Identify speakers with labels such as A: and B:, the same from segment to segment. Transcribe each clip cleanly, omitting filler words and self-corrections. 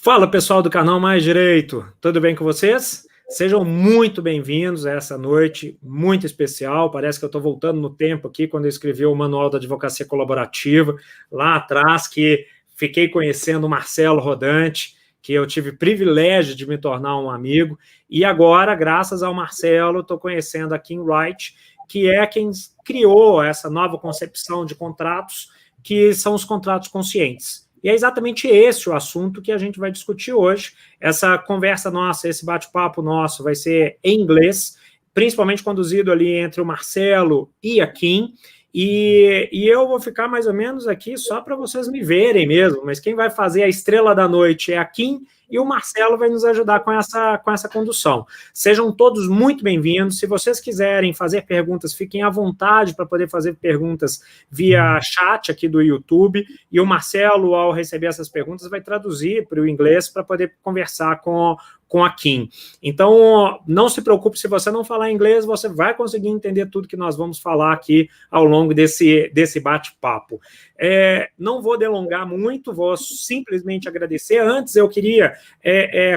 A: Fala, pessoal do canal Mais Direito, tudo bem com vocês? Sejam muito bem-vindos a essa noite muito especial. Parece que eu estou voltando no tempo aqui, quando eu escrevi o Manual da Advocacia Colaborativa, lá atrás, que fiquei conhecendo o Marcello Rodante, que eu tive privilégio de me tornar um amigo, e agora, graças ao Marcello, estou conhecendo a Kim Wright, que é quem criou essa nova concepção de contratos, que são os contratos conscientes. E é exatamente esse o assunto que a gente vai discutir hoje. Essa conversa nossa, esse bate-papo nosso vai ser em inglês, principalmente conduzido ali entre o Marcello e a Kim, e eu vou ficar mais ou menos aqui só para vocês me verem mesmo, mas quem vai fazer a estrela da noite é a Kim, e o Marcello vai nos ajudar com essa condução. Sejam todos muito bem-vindos. Se vocês quiserem fazer perguntas, fiquem à vontade para poder fazer perguntas via chat aqui do YouTube, e o Marcello, ao receber essas perguntas, vai traduzir para o inglês para poder conversar com a Kim. Então, não se preocupe, se você não falar inglês, você vai conseguir entender tudo que nós vamos falar aqui ao longo desse bate-papo. Não vou delongar muito, vou simplesmente agradecer. Antes, eu queria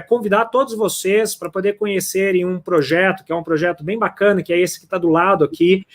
A: convidar todos vocês para poder conhecerem um projeto, que é um projeto bem bacana, que é esse que está do lado aqui,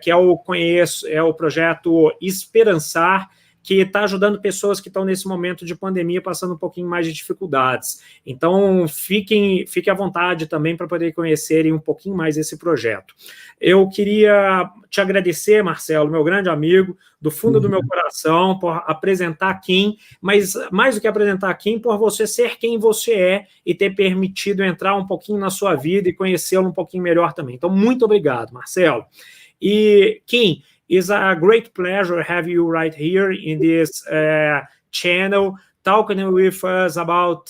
A: que é o projeto Esperançar, que está ajudando pessoas que estão nesse momento de pandemia passando um pouquinho mais de dificuldades. Então, fiquem à vontade também para poder conhecerem um pouquinho mais esse projeto. Eu queria te agradecer, Marcello, meu grande amigo, do fundo do meu coração, por apresentar a Kim, mas mais do que apresentar a Kim, por você ser quem você é e ter permitido entrar um pouquinho na sua vida e conhecê-lo um pouquinho melhor também. Então, muito obrigado, Marcello. E, Kim, it's a great pleasure to have you right here in this channel, talking with us about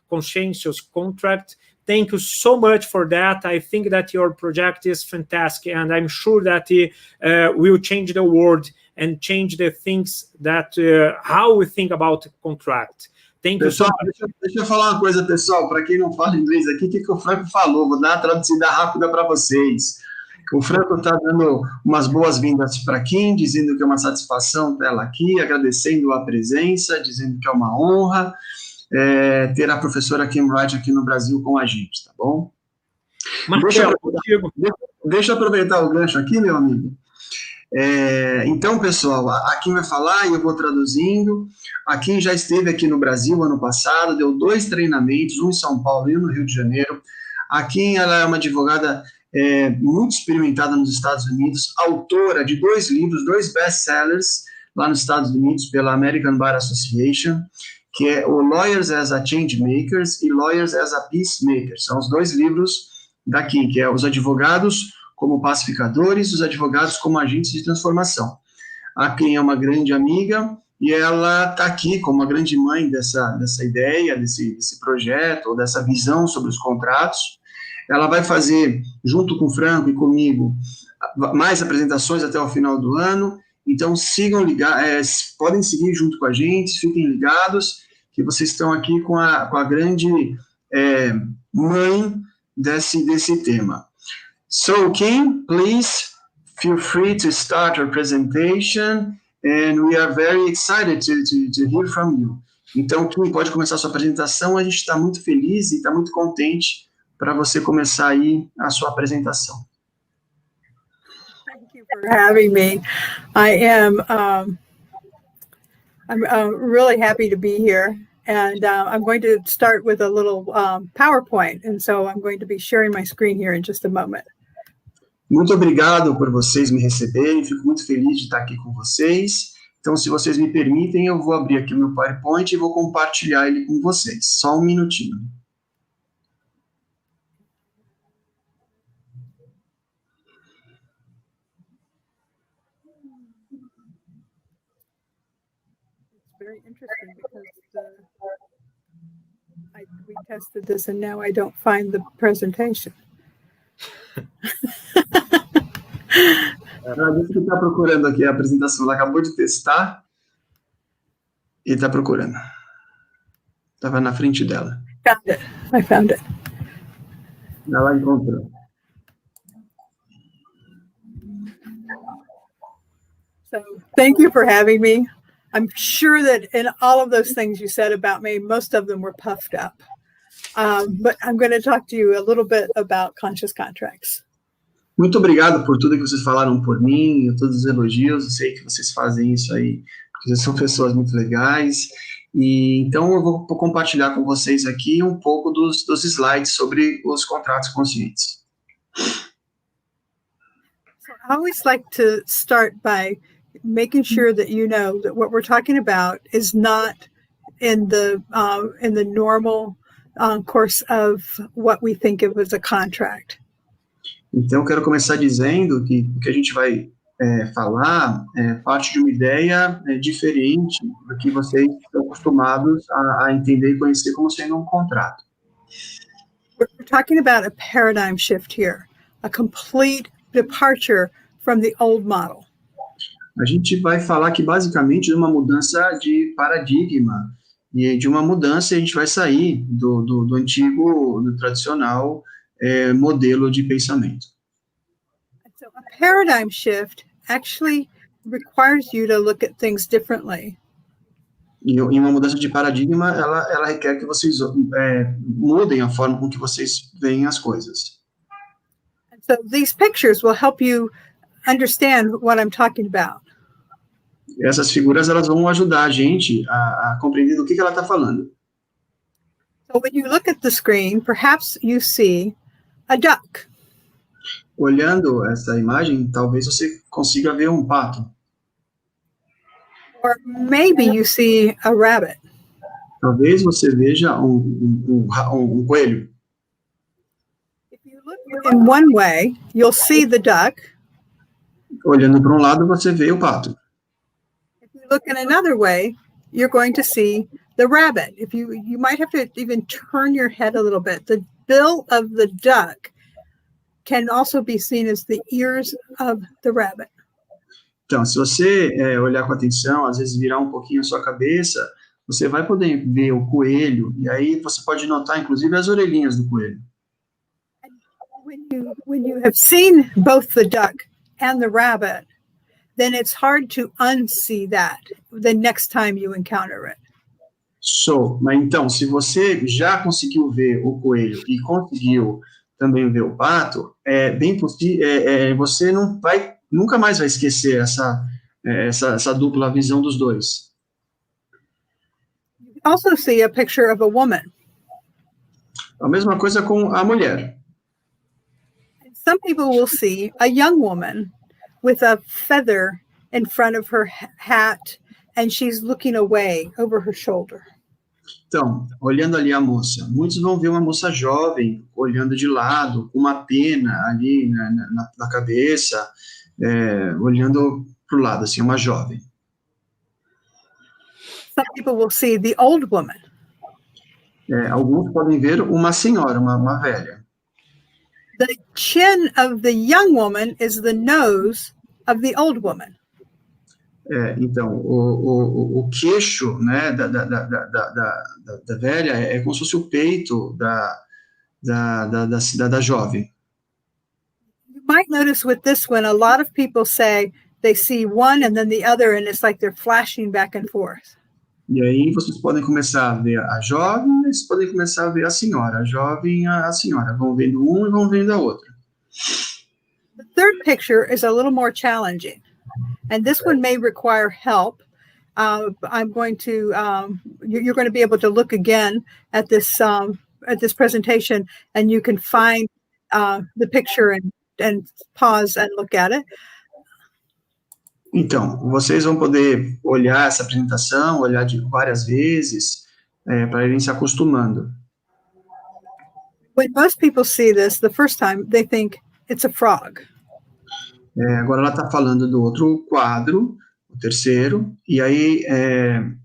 A: conscientious contract. Thank you so much for that. I think that your project is fantastic, and I'm sure that it will change the world and change the things that how we think about contract. Thank you so much.
B: Deixa eu falar uma coisa, pessoal. Para quem não fala inglês aqui, o que o Franco falou? Vou dar uma traduzida rápida para vocês. O Franco está dando umas boas-vindas para Kim, dizendo que é uma satisfação ter ela aqui, agradecendo a presença, dizendo que é uma honra ter a professora Kim Wright aqui no Brasil com a gente, tá bom? Deixa eu aproveitar o gancho aqui, meu amigo. Então, pessoal, a Kim vai falar e eu vou traduzindo. A Kim já esteve aqui no Brasil ano passado, deu 2 treinamentos, um em São Paulo e um no Rio de Janeiro. A Kim, ela é uma advogada muito experimentada nos Estados Unidos, autora de 2 livros, 2 best-sellers lá nos Estados Unidos pela American Bar Association, que é o Lawyers as a Changemakers e Lawyers as a Peacemakers. São os 2 livros da Kim, que é os advogados como pacificadores, os advogados como agentes de transformação. A Kim é uma grande amiga e ela está aqui como uma grande mãe dessa ideia, desse projeto, ou dessa visão sobre os contratos. Ela vai fazer, junto com o Franco e comigo, mais apresentações até o final do ano. Então, sigam ligados, podem seguir junto com a gente, fiquem ligados, que vocês estão aqui com a grande mãe desse tema. So, Kim, please feel free to start your presentation, and we are very excited to hear from you. Então, Kim, pode começar a sua apresentação. A gente está muito feliz e está muito contente para você começar aí a sua apresentação.
C: Thank you for having me. I'm really happy to be here, and I'm going to start with a little PowerPoint, and so I'm going to be sharing my screen here in just a moment.
B: Muito obrigado por vocês me receberem, fico muito feliz de estar aqui com vocês. Então, se vocês me permitem, eu vou abrir aqui o meu PowerPoint e vou compartilhar ele com vocês. Só um minutinho.
C: Very interesting because we tested this and now I don't find the presentation.
B: Ela disse que está procurando aqui a apresentação. Ela acabou de testar e está procurando. Estava na frente dela.
C: I found it.
B: Ela encontrou.
C: So, thank you for having me. I'm sure that in all of those things you said about me, most of them were puffed up. But I'm going to talk to you a little bit about conscious contracts.
B: Muito obrigado por tudo que vocês falaram por mim, todos os elogios. Eu sei que vocês fazem isso aí, porque vocês são pessoas muito legais. E então eu vou compartilhar com vocês aqui um pouco dos slides sobre os contratos conscientes.
C: So I always like to start by making sure that you know that what we're talking about is not in the normal course of what we think of as a contract.
B: Então, eu quero começar dizendo que o que a gente vai falar é parte de uma ideia diferente do que vocês estão acostumados a entender e conhecer como sendo um contrato.
C: We're talking about a paradigm shift here, a complete departure from the old model.
B: A gente vai falar aqui basicamente de uma mudança de paradigma e de uma mudança a gente vai sair do antigo, do tradicional modelo de pensamento.
C: So a paradigm shift actually requires you to look at things differently.
B: E uma mudança de paradigma, ela requer que vocês mudem a forma com que vocês veem as coisas.
C: And so these pictures will help you understand what I'm talking about.
B: Essas figuras, elas vão ajudar a gente a compreender do que ela está falando.
C: So when you look at the screen, perhaps you see a duck.
B: Olhando essa imagem, talvez você consiga ver um pato.
C: Or maybe you see a rabbit.
B: Talvez você veja um coelho.
C: If you look in one way, you'll see the duck.
B: Olhando para um lado, você vê o pato.
C: If you look in another way, you're going to see the rabbit. If you might have to even turn your head a little bit. The bill of the duck can also be seen as the ears of the rabbit.
B: Então, se você olhar com atenção, às vezes virar um pouquinho a sua cabeça, você vai poder ver o coelho, e aí você pode notar, inclusive, as orelhinhas do coelho.
C: When you have seen both the duck and the rabbit, then it's hard to unsee that the next time you encounter it.
B: Mas então, se você já conseguiu ver o coelho e conseguiu também ver o pato, é bem possível, você nunca mais vai esquecer essa dupla visão dos dois.
C: You also see a picture of a woman.
B: A mesma coisa com a mulher.
C: Some people will see a young woman with a feather in front of her hat, and she's looking away over her shoulder.
B: Então, olhando ali a moça, muitos vão ver uma moça jovem olhando de lado, com uma pena ali na cabeça, olhando para o lado, assim, uma jovem.
C: Some people will see the old woman.
B: Alguns podem ver uma senhora, uma velha.
C: The chin of the young woman is the nose of the old woman.
B: Então, o queixo, né, da velha é como se fosse o peito da jovem.
C: You might notice with this one, a lot of people say they see one and then the other, and it's like they're flashing back and forth.
B: E aí vocês podem começar a ver a jovem, vocês podem começar a ver a senhora. A jovem e a senhora. Vão vendo um e vão vendo a outra.
C: The third picture is a little more challenging. And this one may require help. I'm going to, you're going to be able to look again at this presentation, and you can find the picture and pause and look at it.
B: Então, vocês vão poder olhar essa apresentação, olhar várias vezes, para irem se acostumando.
C: When most people see this the first time, they think it's a frog.
B: Agora ela está falando do outro quadro, o terceiro, e aí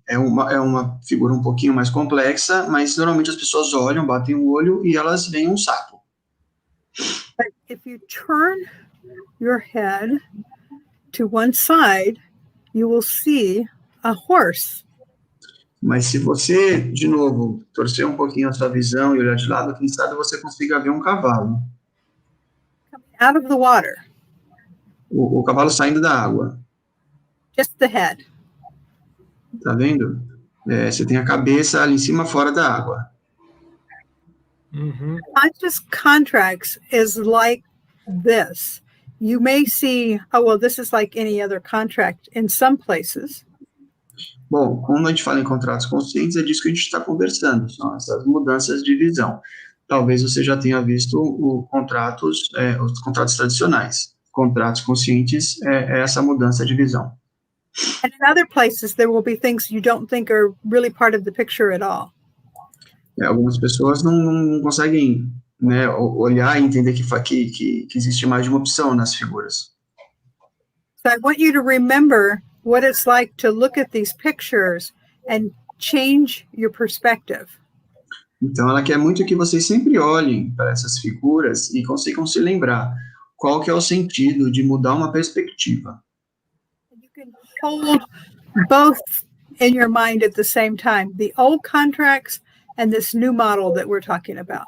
B: é uma figura um pouquinho mais complexa, mas normalmente as pessoas olham, batem o olho e elas veem um sapo.
C: But if you turn your head to one side, you will see a horse.
B: Mas se você, de novo, torcer um pouquinho a sua visão e olhar de lado, quem sabe você consiga ver um cavalo.
C: Out of the water.
B: O cavalo saindo da água.
C: Just the head.
B: Tá vendo? Você tem a cabeça ali em cima, fora da água.
C: Conscious contracts is like this. You may see, oh, well, this is like any other contract in some places.
B: Bom, quando a gente fala em contratos conscientes, é disso que a gente está conversando, são essas mudanças de visão. Talvez você já tenha visto os contratos tradicionais. Contratos conscientes é essa mudança de visão.
C: And in other places, there will be things you don't think are really part of the picture at all.
B: Algumas pessoas não conseguem, né, olhar e entender que existe mais de uma opção nas figuras.
C: So I want you to remember what it's like to look at these pictures and change your perspective.
B: Então, ela quer muito que vocês sempre olhem para essas figuras e consigam se lembrar qual que é o sentido de mudar uma perspectiva.
C: You can hold both in your mind at the same time, the old contracts and this new model that we're talking about.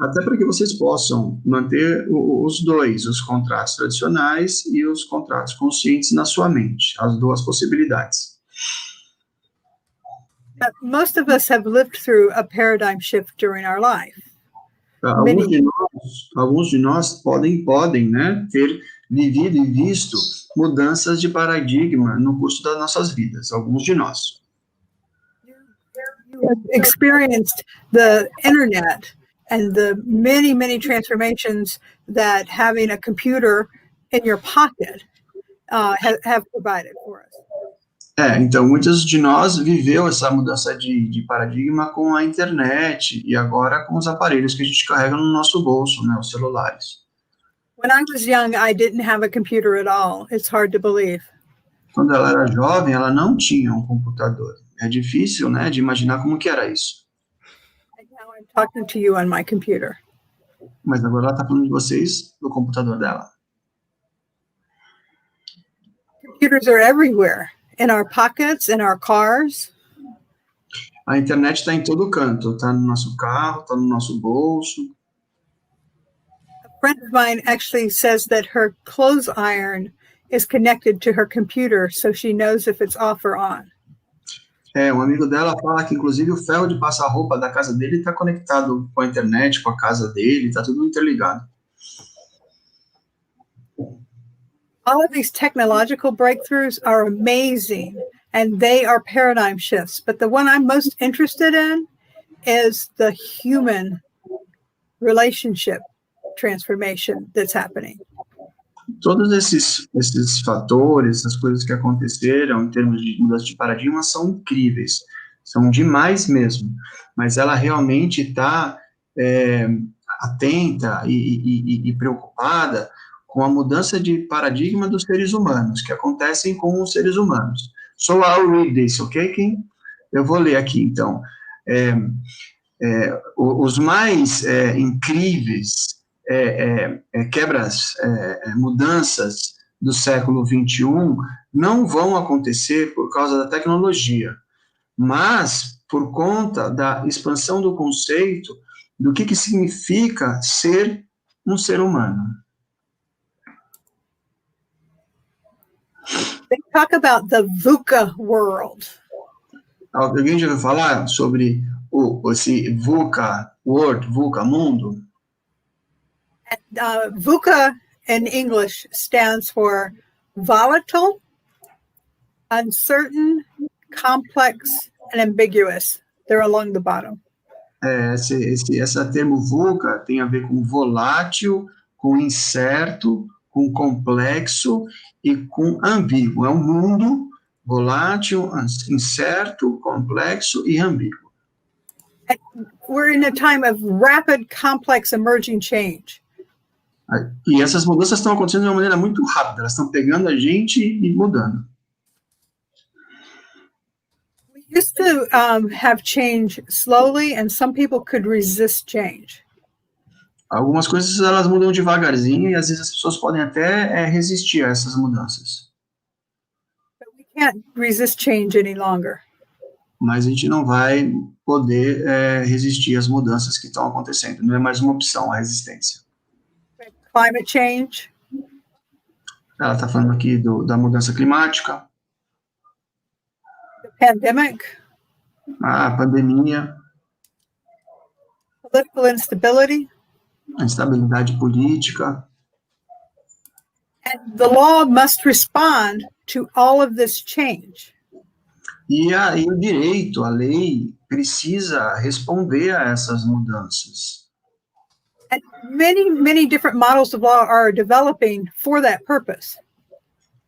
B: Até para que vocês possam manter os dois, os contratos tradicionais e os contratos conscientes na sua mente, as duas possibilidades.
C: Most of us have lived through a paradigm shift during our life.
B: Alguns de nós podem, né, ter vivido e visto mudanças de paradigma no curso das nossas vidas, alguns de nós.
C: You have experienced the internet and the many, many transformations that having a computer in your pocket have provided for us.
B: Então, muitos de nós viveu essa mudança de paradigma com a internet e agora com os aparelhos que a gente carrega no nosso bolso, né, os celulares.
C: When I was young, I didn't have a computer at all. It's hard to believe.
B: Quando ela era jovem, ela não tinha um computador. É difícil, né, de imaginar como que era isso.
C: And now I'm talking to you on my computer.
B: Mas agora ela está falando de vocês do computador dela.
C: Computers are everywhere, in our pockets, in our cars.
B: A internet está em todo canto, está no nosso carro, está no nosso bolso.
C: A friend of mine actually says that her clothes iron is connected to her computer, so she knows if it's off or on.
B: Um amigo dela fala que, inclusive, o ferro de passar roupa da casa dele está conectado com a internet, com a casa dele, está tudo interligado.
C: All of these technological breakthroughs are amazing, and they are paradigm shifts. But the one I'm most interested in is the human relationship transformation that's happening.
B: Todos esses fatores, essas coisas que aconteceram em termos de mudança de paradigma são incríveis, são demais mesmo, mas ela realmente está atenta e preocupada com a mudança de paradigma dos seres humanos, que acontecem com os seres humanos. So I'll read this, ok, Kim? Eu vou ler aqui, então. Os mais incríveis mudanças do século XXI não vão acontecer por causa da tecnologia, mas por conta da expansão do conceito do que significa ser um ser humano.
C: They talk about the VUCA world.
B: Alguém já ouviu falar sobre esse VUCA world, VUCA mundo?
C: VUCA in English stands for volatile, uncertain, complex, and ambiguous. They're along the bottom.
B: Essa termo VUCA tem a ver com volátil, com incerto, com complexo e com ambíguo. É um mundo volátil, incerto, complexo e ambíguo.
C: We're in a time of rapid, complex, emerging change.
B: E essas mudanças estão acontecendo de uma maneira muito rápida, elas estão pegando a gente e mudando.
C: We used to have change slowly, and some people could resist change.
B: Algumas coisas elas mudam devagarzinho e às vezes as pessoas podem até resistir a essas mudanças.
C: But we can't resist change any longer.
B: Mas a gente não vai poder resistir às mudanças que estão acontecendo. Não é mais uma opção a resistência.
C: Climate change.
B: Ela está falando aqui da mudança climática.
C: Pandemic,
B: a pandemia,
C: political instability,
B: a instabilidade política.
C: and the law must respond to all of this change.
B: E o direito, a lei, precisa responder a essas mudanças.
C: And many different models of law are developing for that purpose.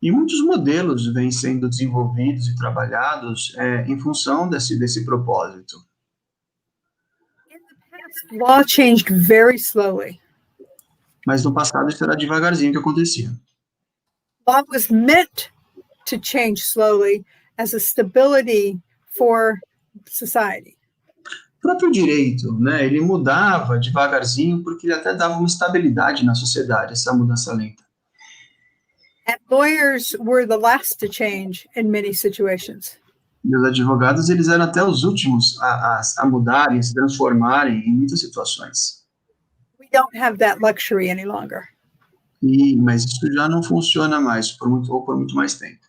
B: E muitos modelos vêm sendo desenvolvidos e trabalhados em função desse propósito.
C: In the past, law changed very slowly.
B: Mas no passado isso era devagarzinho que acontecia.
C: Law was meant to change slowly as a stability for society.
B: O próprio direito, né, ele mudava devagarzinho porque ele até dava uma estabilidade na sociedade, essa mudança lenta.
C: And lawyers were the last to change in many situations.
B: E os advogados, eles eram até os últimos a mudarem, a se transformarem em muitas situações.
C: We don't have that luxury any longer.
B: Mas isso já não funciona mais por muito mais tempo.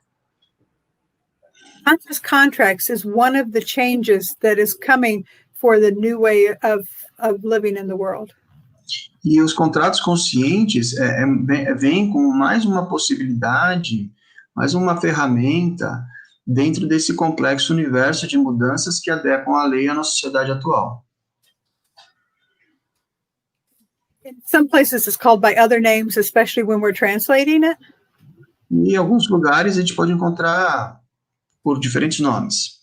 C: Conscious contracts is one of the changes that is coming for the new way of living in the world.
B: E os contratos conscientes vêm com mais uma possibilidade, mais uma ferramenta dentro desse complexo universo de mudanças que adequam a lei à nossa sociedade atual.
C: In some places it's called by other names, especially when we're translating it.
B: E em alguns lugares a gente pode encontrar por diferentes nomes.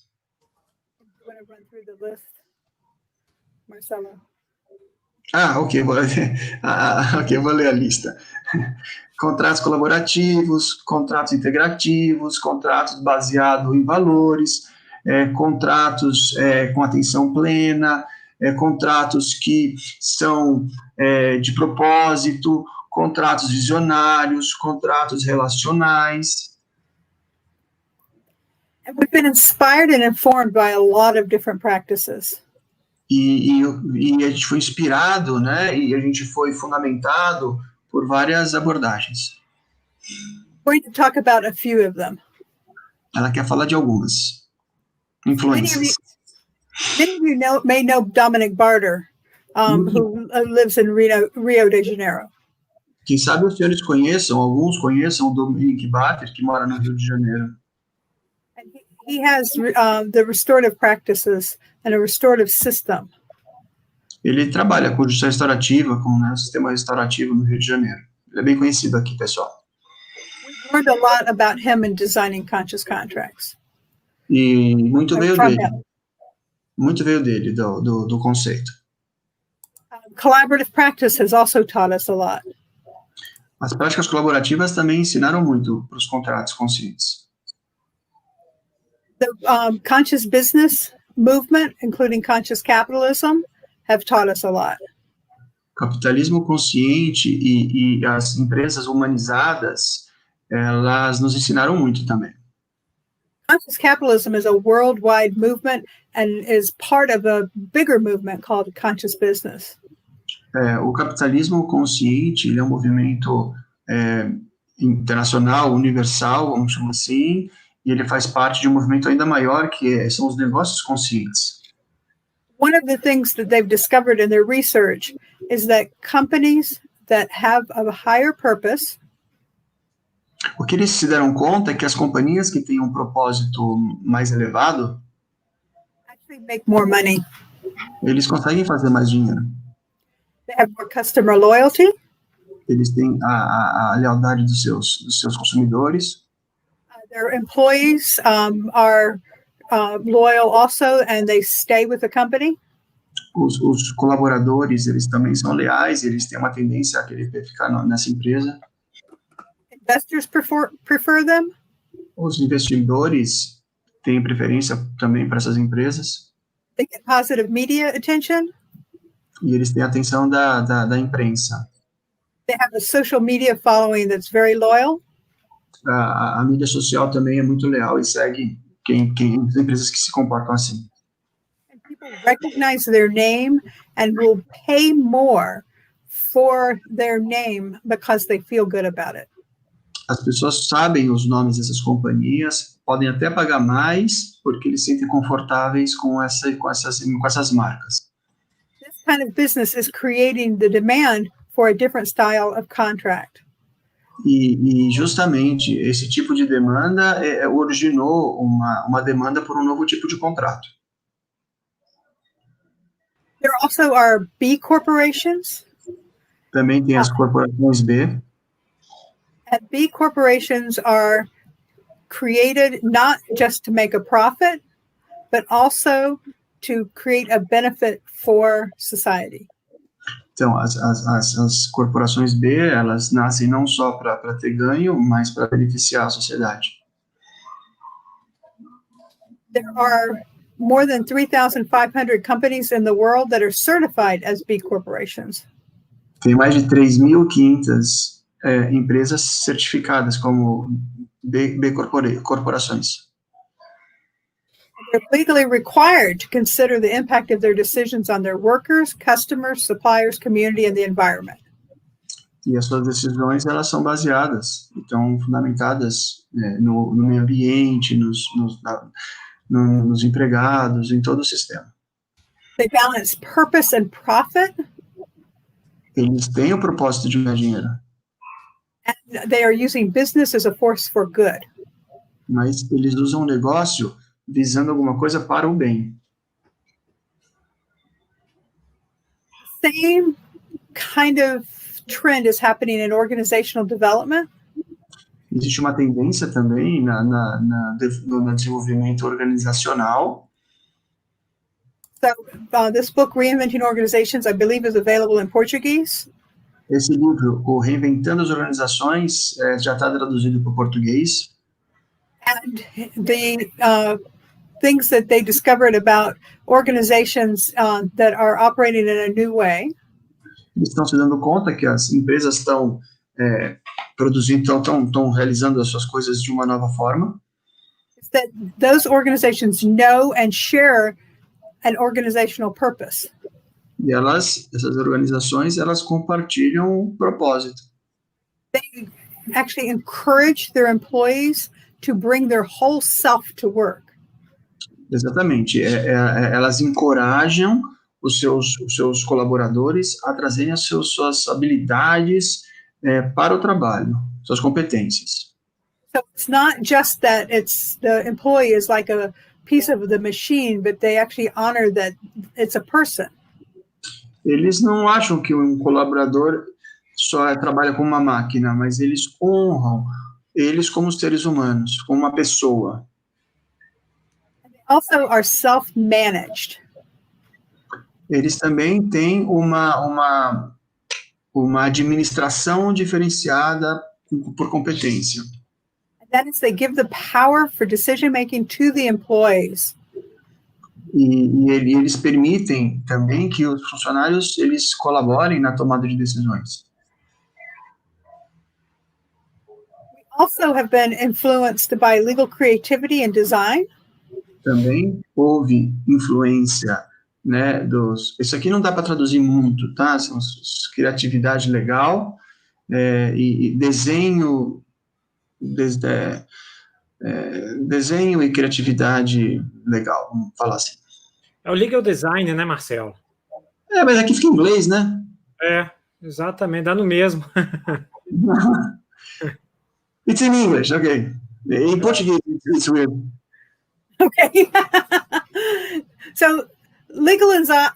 C: You want to run through the list, Marcello?
B: Ok, vou ler a lista. Contratos colaborativos, contratos integrativos, contratos baseados em valores, contratos com atenção plena, contratos que são de propósito, contratos visionários, contratos relacionais.
C: And we've been inspired and informed by a lot of different practices.
B: E a gente foi inspirado, né? E a gente foi fundamentado por várias abordagens.
C: I'm going to talk about a few of them.
B: Ela quer falar de algumas influências.
C: Many of you may know Dominic Barter, who lives in Rio de Janeiro.
B: Quem sabe os senhores alguns conheçam o Dominic Barter, que mora no Rio de Janeiro.
C: And he has the restorative practices and a restorative system.
B: Ele trabalha com justiça restaurativa, com o sistema restaurativo no Rio de Janeiro. Ele é bem conhecido aqui, pessoal.
C: We've learned a lot about him in designing conscious contracts.
B: E muito veio
C: From
B: dele.
C: him.
B: Muito veio dele, do conceito.
C: Collaborative practice has also taught us a lot.
B: As práticas colaborativas também ensinaram muito para os contratos conscientes.
C: The conscious business movement, including conscious capitalism, have taught us a lot.
B: Capitalismo consciente e as empresas humanizadas, elas nos ensinaram muito também.
C: Conscious capitalism is a worldwide movement and is part of a bigger movement called conscious business.
B: O capitalismo consciente, ele é um movimento internacional, universal, vamos chamar assim, e ele faz parte de um movimento ainda maior, que são os negócios conscientes.
C: One of the things that they've discovered in their research is that companies that have a higher purpose,
B: O que eles se deram conta é que as companhias que têm um propósito mais elevado,
C: actually make more money.
B: eles conseguem fazer mais dinheiro.
C: They have more customer loyalty.
B: Eles têm a lealdade dos seus consumidores.
C: Their employees are loyal also, and they stay with the company.
B: Os colaboradores, eles também são leais, eles têm uma tendência a querer ficar nessa empresa.
C: Investors prefer them.
B: Os investidores têm preferência também para essas empresas.
C: They get positive media attention.
B: E eles têm a atenção da imprensa.
C: They have a social media following that's very loyal.
B: A mídia social também é muito leal e segue as empresas que se comportam assim.
C: And people recognize their name and will pay more for their name because they feel good about it.
B: As pessoas sabem os nomes dessas companhias, podem até pagar mais, porque eles se sentem confortáveis com essas marcas.
C: This kind of business is creating the demand for a different style of contract.
B: E justamente esse tipo de demanda originou uma demanda por um novo tipo de contrato.
C: There also are B corporations.
B: Também tem as corporações B.
C: And B corporations are created not just to make a profit, but also to create a benefit for society.
B: Então, as corporações B, elas nascem não só para ter ganho, mas para beneficiar a sociedade.
C: There are more than 3,500 companies in the world that are certified as B corporations.
B: Tem mais de 3.500 empresas certificadas como B corporações.
C: They're legally required to consider the impact of their decisions on their workers, customers, suppliers, community, and the environment.
B: E as suas decisões, elas são baseadas, estão fundamentadas no meio ambiente, nos empregados, em todo o sistema.
C: They balance purpose and profit.
B: Eles têm o propósito de ganhar dinheiro.
C: And they are using business as a force for good.
B: Mas eles usam o negócio visando alguma coisa para o bem.
C: Same kind of trend is happening in organizational development.
B: Existe uma tendência também no desenvolvimento organizacional.
C: So this book, Reinventing Organizations, I believe is available in Portuguese.
B: Esse livro, o Reinventando as Organizações, já está traduzido para o português.
C: And the things that they discovered about organizations that are operating in a new way.
B: Eles estão se dando conta que as empresas estão produzindo, estão realizando as suas coisas de uma nova forma.
C: Is that those organizations know and share an organizational purpose.
B: E essas organizações, elas compartilham o propósito.
C: They actually encourage their employees to bring their whole self to work.
B: Exatamente. Elas encorajam os seus colaboradores a trazerem suas habilidades para o trabalho, suas competências.
C: So it's not just that the employee is like a piece of the machine, but they actually honor that it's a person.
B: Eles não acham que um colaborador só trabalha como uma máquina, mas eles honram eles como seres humanos, como uma pessoa.
C: Also are self-managed.
B: Eles também têm uma administração diferenciada por competência.
C: That is, they give the power for decision making to the employees.
B: E eles permitem também que os funcionários eles colaborem na tomada de decisões.
C: We also have been influenced by legal creativity and design.
B: Também houve influência, né, isso aqui não dá para traduzir muito, tá? São criatividade legal e desenho, desenho e criatividade legal, vamos falar assim.
A: É o legal design, né, Marcelo?
B: Mas aqui fica em inglês, né?
A: Exatamente, dá no mesmo.
B: It's in English, okay. In Portuguese, it's weird.
C: Okay. So legal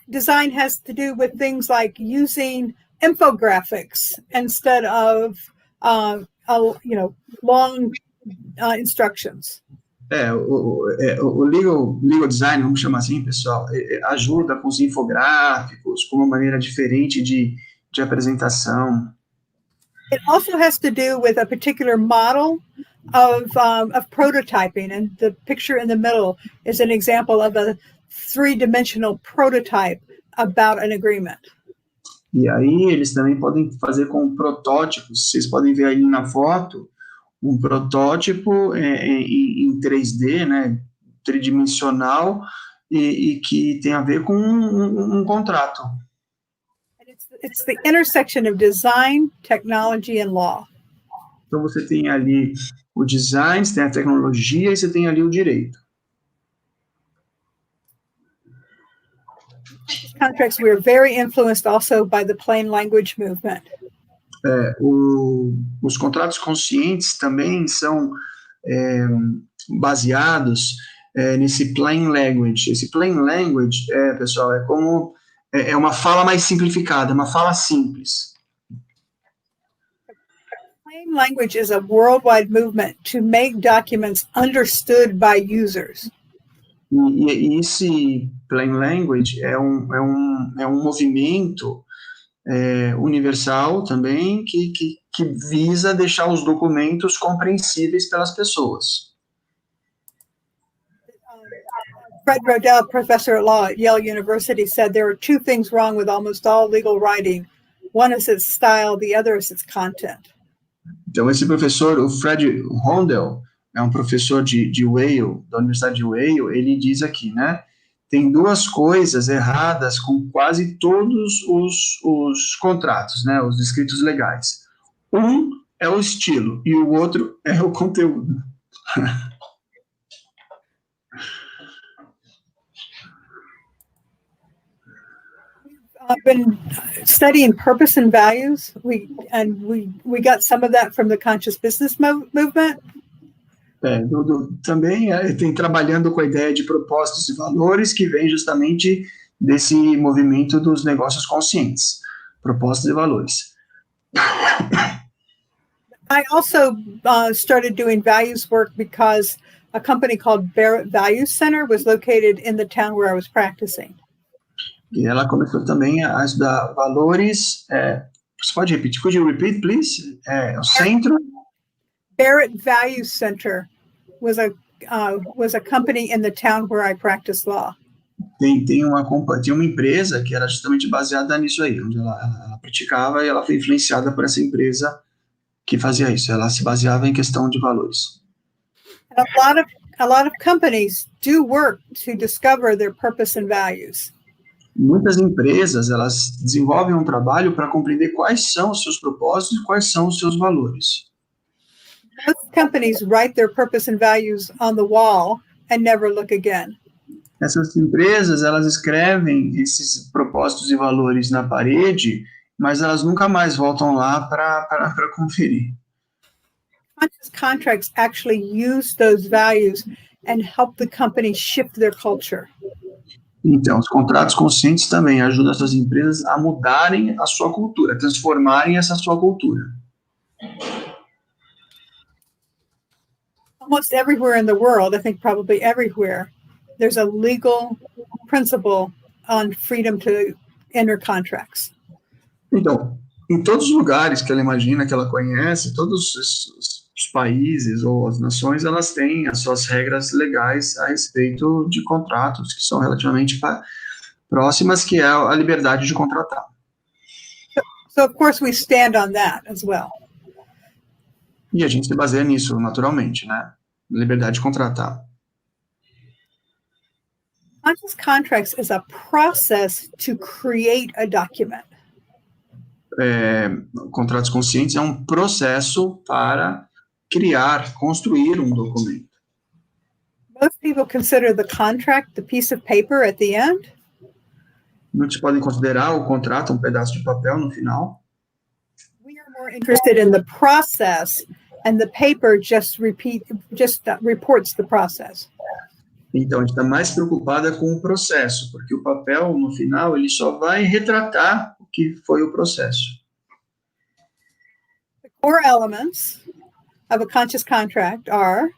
C: design has to do with things like using infographics instead of, long instructions.
B: O legal design, vamos chamar assim, pessoal, ajuda com os infográficos, com uma maneira diferente de apresentação.
C: It also has to do with a particular model of prototyping, and the picture in the middle is an example of a three-dimensional prototype about an agreement.
B: E aí eles também podem fazer com protótipos. Vocês podem ver aí na foto um protótipo em 3D, né, tridimensional, e que tem a ver com um contrato.
C: It's the intersection of design, technology, and law.
B: Então você tem ali o design, você tem a tecnologia e você tem ali o direito.
C: Contracts, we are very influenced also by the plain language movement.
B: Os contratos conscientes também são baseados nesse plain language. Esse plain language, pessoal, é como uma fala mais simplificada, uma fala simples.
C: Plain language is a worldwide movement to make documents understood by users.
B: E esse plain language é um movimento universal também que visa deixar os documentos compreensíveis pelas pessoas.
C: Fred Rodel, professor at law at Yale University, said there are two things wrong with almost all legal writing. One is its style, the other is its content.
B: Então, esse professor, o Fred Rodel, é um professor de Yale, da Universidade de Yale, ele diz aqui, né? Tem duas coisas erradas com quase todos os contratos, né? Os escritos legais. Um é o estilo e o outro é o conteúdo.
C: I've been studying purpose and values. We got some of that from the conscious business movement.
B: Também tem trabalhando com a ideia de propósitos e valores que vem justamente desse movimento dos negócios conscientes, propósitos e valores.
C: I also started doing values work because a company called Barrett Value Center was located in the town where I was practicing.
B: E ela começou também a estudar valores. Você pode repetir? Could you repeat, please? O centro.
C: Barrett Value Center was a company in the town where I practiced law.
B: Tem uma empresa que era justamente baseada nisso aí, onde ela praticava, e ela foi influenciada por essa empresa que fazia isso. Ela se baseava em questão de valores.
C: A lot of companies do work to discover their purpose and values.
B: Muitas empresas, elas desenvolvem um trabalho para compreender quais são os seus propósitos e quais são os seus valores.
C: Most companies write their purpose and values on the wall and never look again.
B: Essas empresas, elas escrevem esses propósitos e valores na parede, mas elas nunca mais voltam lá para conferir.
C: Conscious contracts actually use those values and help the company shift their culture.
B: Então, os contratos conscientes também ajudam essas empresas a mudarem a sua cultura, a transformarem essa sua cultura.
C: Almost everywhere in the world, I think probably everywhere, there's a legal principle on freedom to enter contracts.
B: Então, em todos os lugares que ela imagina, que ela conhece, todos os países ou as nações, elas têm as suas regras legais a respeito de contratos, que são relativamente próximas, que é a liberdade de contratar.
C: So of course we stand on that as well.
B: E a gente se baseia nisso, naturalmente, né? Liberdade de contratar.
C: Conscious contracts is a process to create a document.
B: Contratos conscientes é um processo para construir um documento.
C: Most people consider the contract the piece of paper at the end.
B: Muitos podem considerar o contrato um pedaço de papel no final.
C: We are more interested in the process, and the paper just reports the process.
B: Então, a gente está mais preocupada com o processo, porque o papel, no final, ele só vai retratar o que foi o processo.
C: The core elements of a conscious contract are...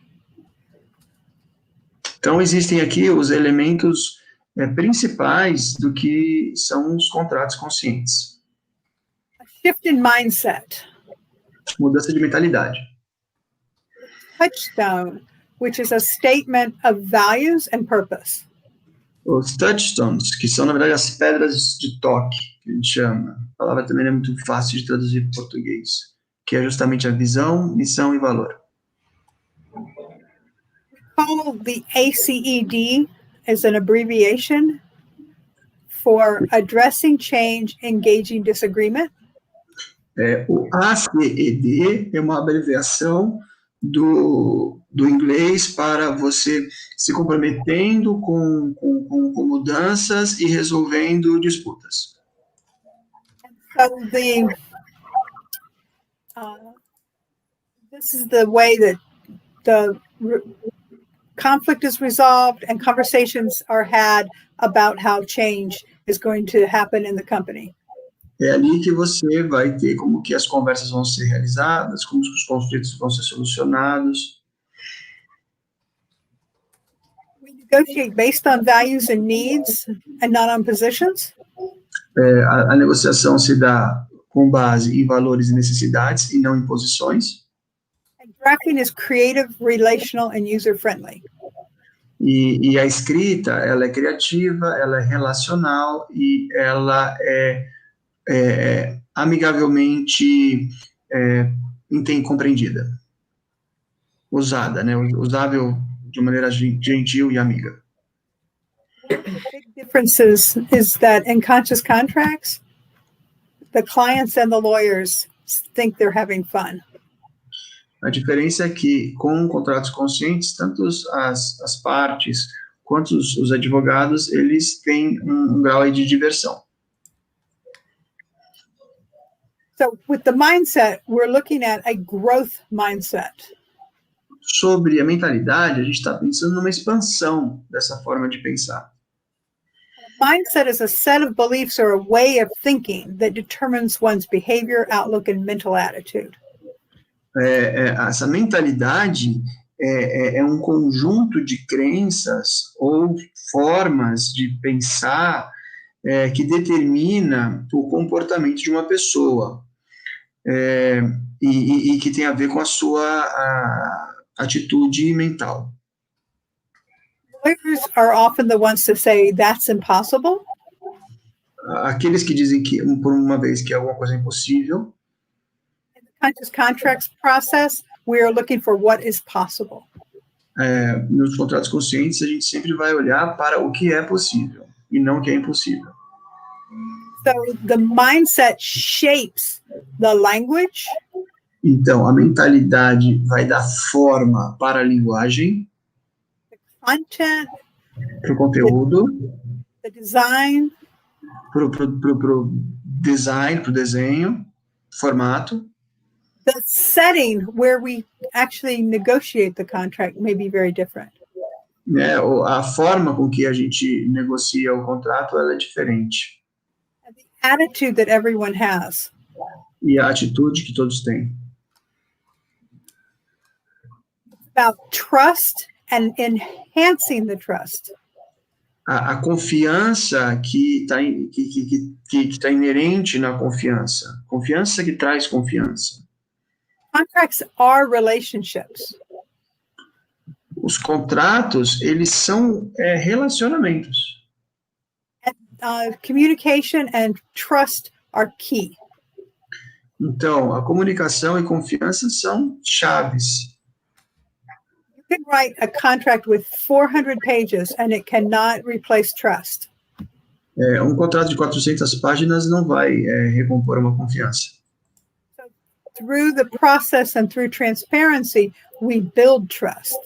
B: Então, existem aqui os elementos principais do que são os contratos conscientes.
C: A shift in mindset.
B: Mudança de mentalidade.
C: Touchstone, which is a statement of values and purpose.
B: Os touchstones, que são, na verdade, as pedras de toque, que a gente chama. A palavra também é muito fácil de traduzir para o português, que é justamente a visão, missão e valor.
C: We call the ACED as an abbreviation for addressing change, engaging disagreement.
B: O ACED é uma abreviação do inglês para você se comprometendo com mudanças e resolvendo disputas.
C: So this is the way that the conflict is resolved and conversations are had about how change is going to happen in the company.
B: É ali que você vai ter como que as conversas vão ser realizadas, como os conflitos vão ser solucionados.
C: We negotiate based on values and needs and not on positions.
B: A negociação se dá com base em valores e necessidades e não em posições.
C: And drafting is creative, relational, and user-friendly.
B: E a escrita, ela é criativa, ela é relacional e ela é amigavelmente compreendida, usada, né? Usável de maneira gentil e amiga.
C: Big differences is that in conscious contracts, the clients and the lawyers think they're having fun.
B: A diferença é que, com contratos conscientes, tanto as partes quanto os advogados, eles têm um grau aí de diversão.
C: So with the mindset, we're looking at a growth mindset.
B: Sobre a mentalidade, a gente está pensando numa expansão dessa forma de pensar.
C: Mindset is a set of beliefs or a way of thinking that determines one's behavior, outlook, and mental attitude.
B: Essa mentalidade é um conjunto de crenças ou formas de pensar que determina o comportamento de uma pessoa e que tem a ver com a sua atitude mental.
C: Lawyers are often the ones to say that's impossible.
B: Aqueles que dizem que, por uma vez, que alguma coisa é impossível.
C: In the conscious contracts process, we are looking for what is possible.
B: Nos contratos conscientes, a gente sempre vai olhar para o que é possível e não o que é impossível.
C: So the mindset shapes the language.
B: Então, a mentalidade vai dar forma para a linguagem,
C: Content,
B: para o conteúdo,
C: the design,
B: para o design, para o desenho, formato.
C: the setting where we actually negotiate the contract may be very different.
B: A forma com que a gente negocia o contrato, ela é diferente.
C: And the attitude that everyone has.
B: E a atitude que todos têm.
C: It's about trust and enhancing the trust.
B: A confiança que está inerente na confiança. Confiança que traz confiança.
C: Contracts are relationships.
B: Os contratos, eles são relacionamentos.
C: Communication and trust are key.
B: Então, a comunicação e confiança são chaves.
C: You can write a contract with 400 pages and it cannot replace trust.
B: Um contrato de 400 páginas não vai recompor uma confiança.
C: So through the process and through transparency, we build trust.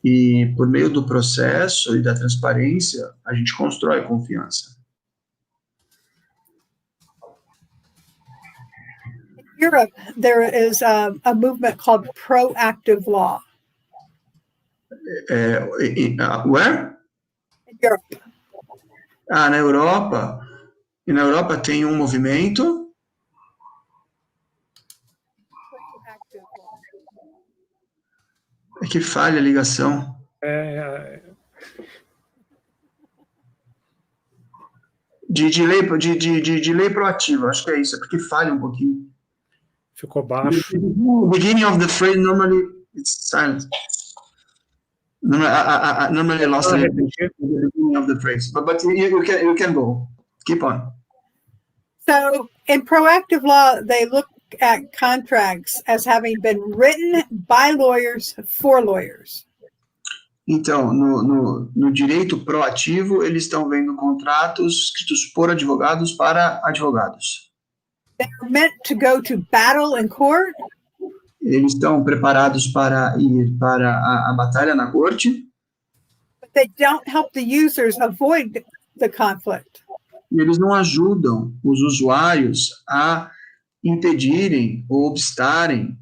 B: E por meio do processo e da transparência, a gente constrói confiança.
C: In Europe, there is a movement called proactive law.
B: Where?
C: In Europe.
B: Na Europa. E na Europa tem um movimento.
C: Proactive law.
B: É que falha a ligação. De lei proativa, acho que é isso, é porque falha um pouquinho.
A: Ficou baixo.
B: The beginning of the phrase normally it's silent. Normally I lost the beginning of the phrase, but you can go. Keep on.
C: So in proactive law, they look at contracts as having been written by lawyers for lawyers.
B: Então, no direito proativo, eles estão vendo contratos escritos por advogados para advogados.
C: They're meant to go to battle in court.
B: Eles estão preparados para ir para a batalha na corte,
C: but they don't help the users avoid the conflict.
B: e eles não ajudam os usuários a impedirem ou obstarem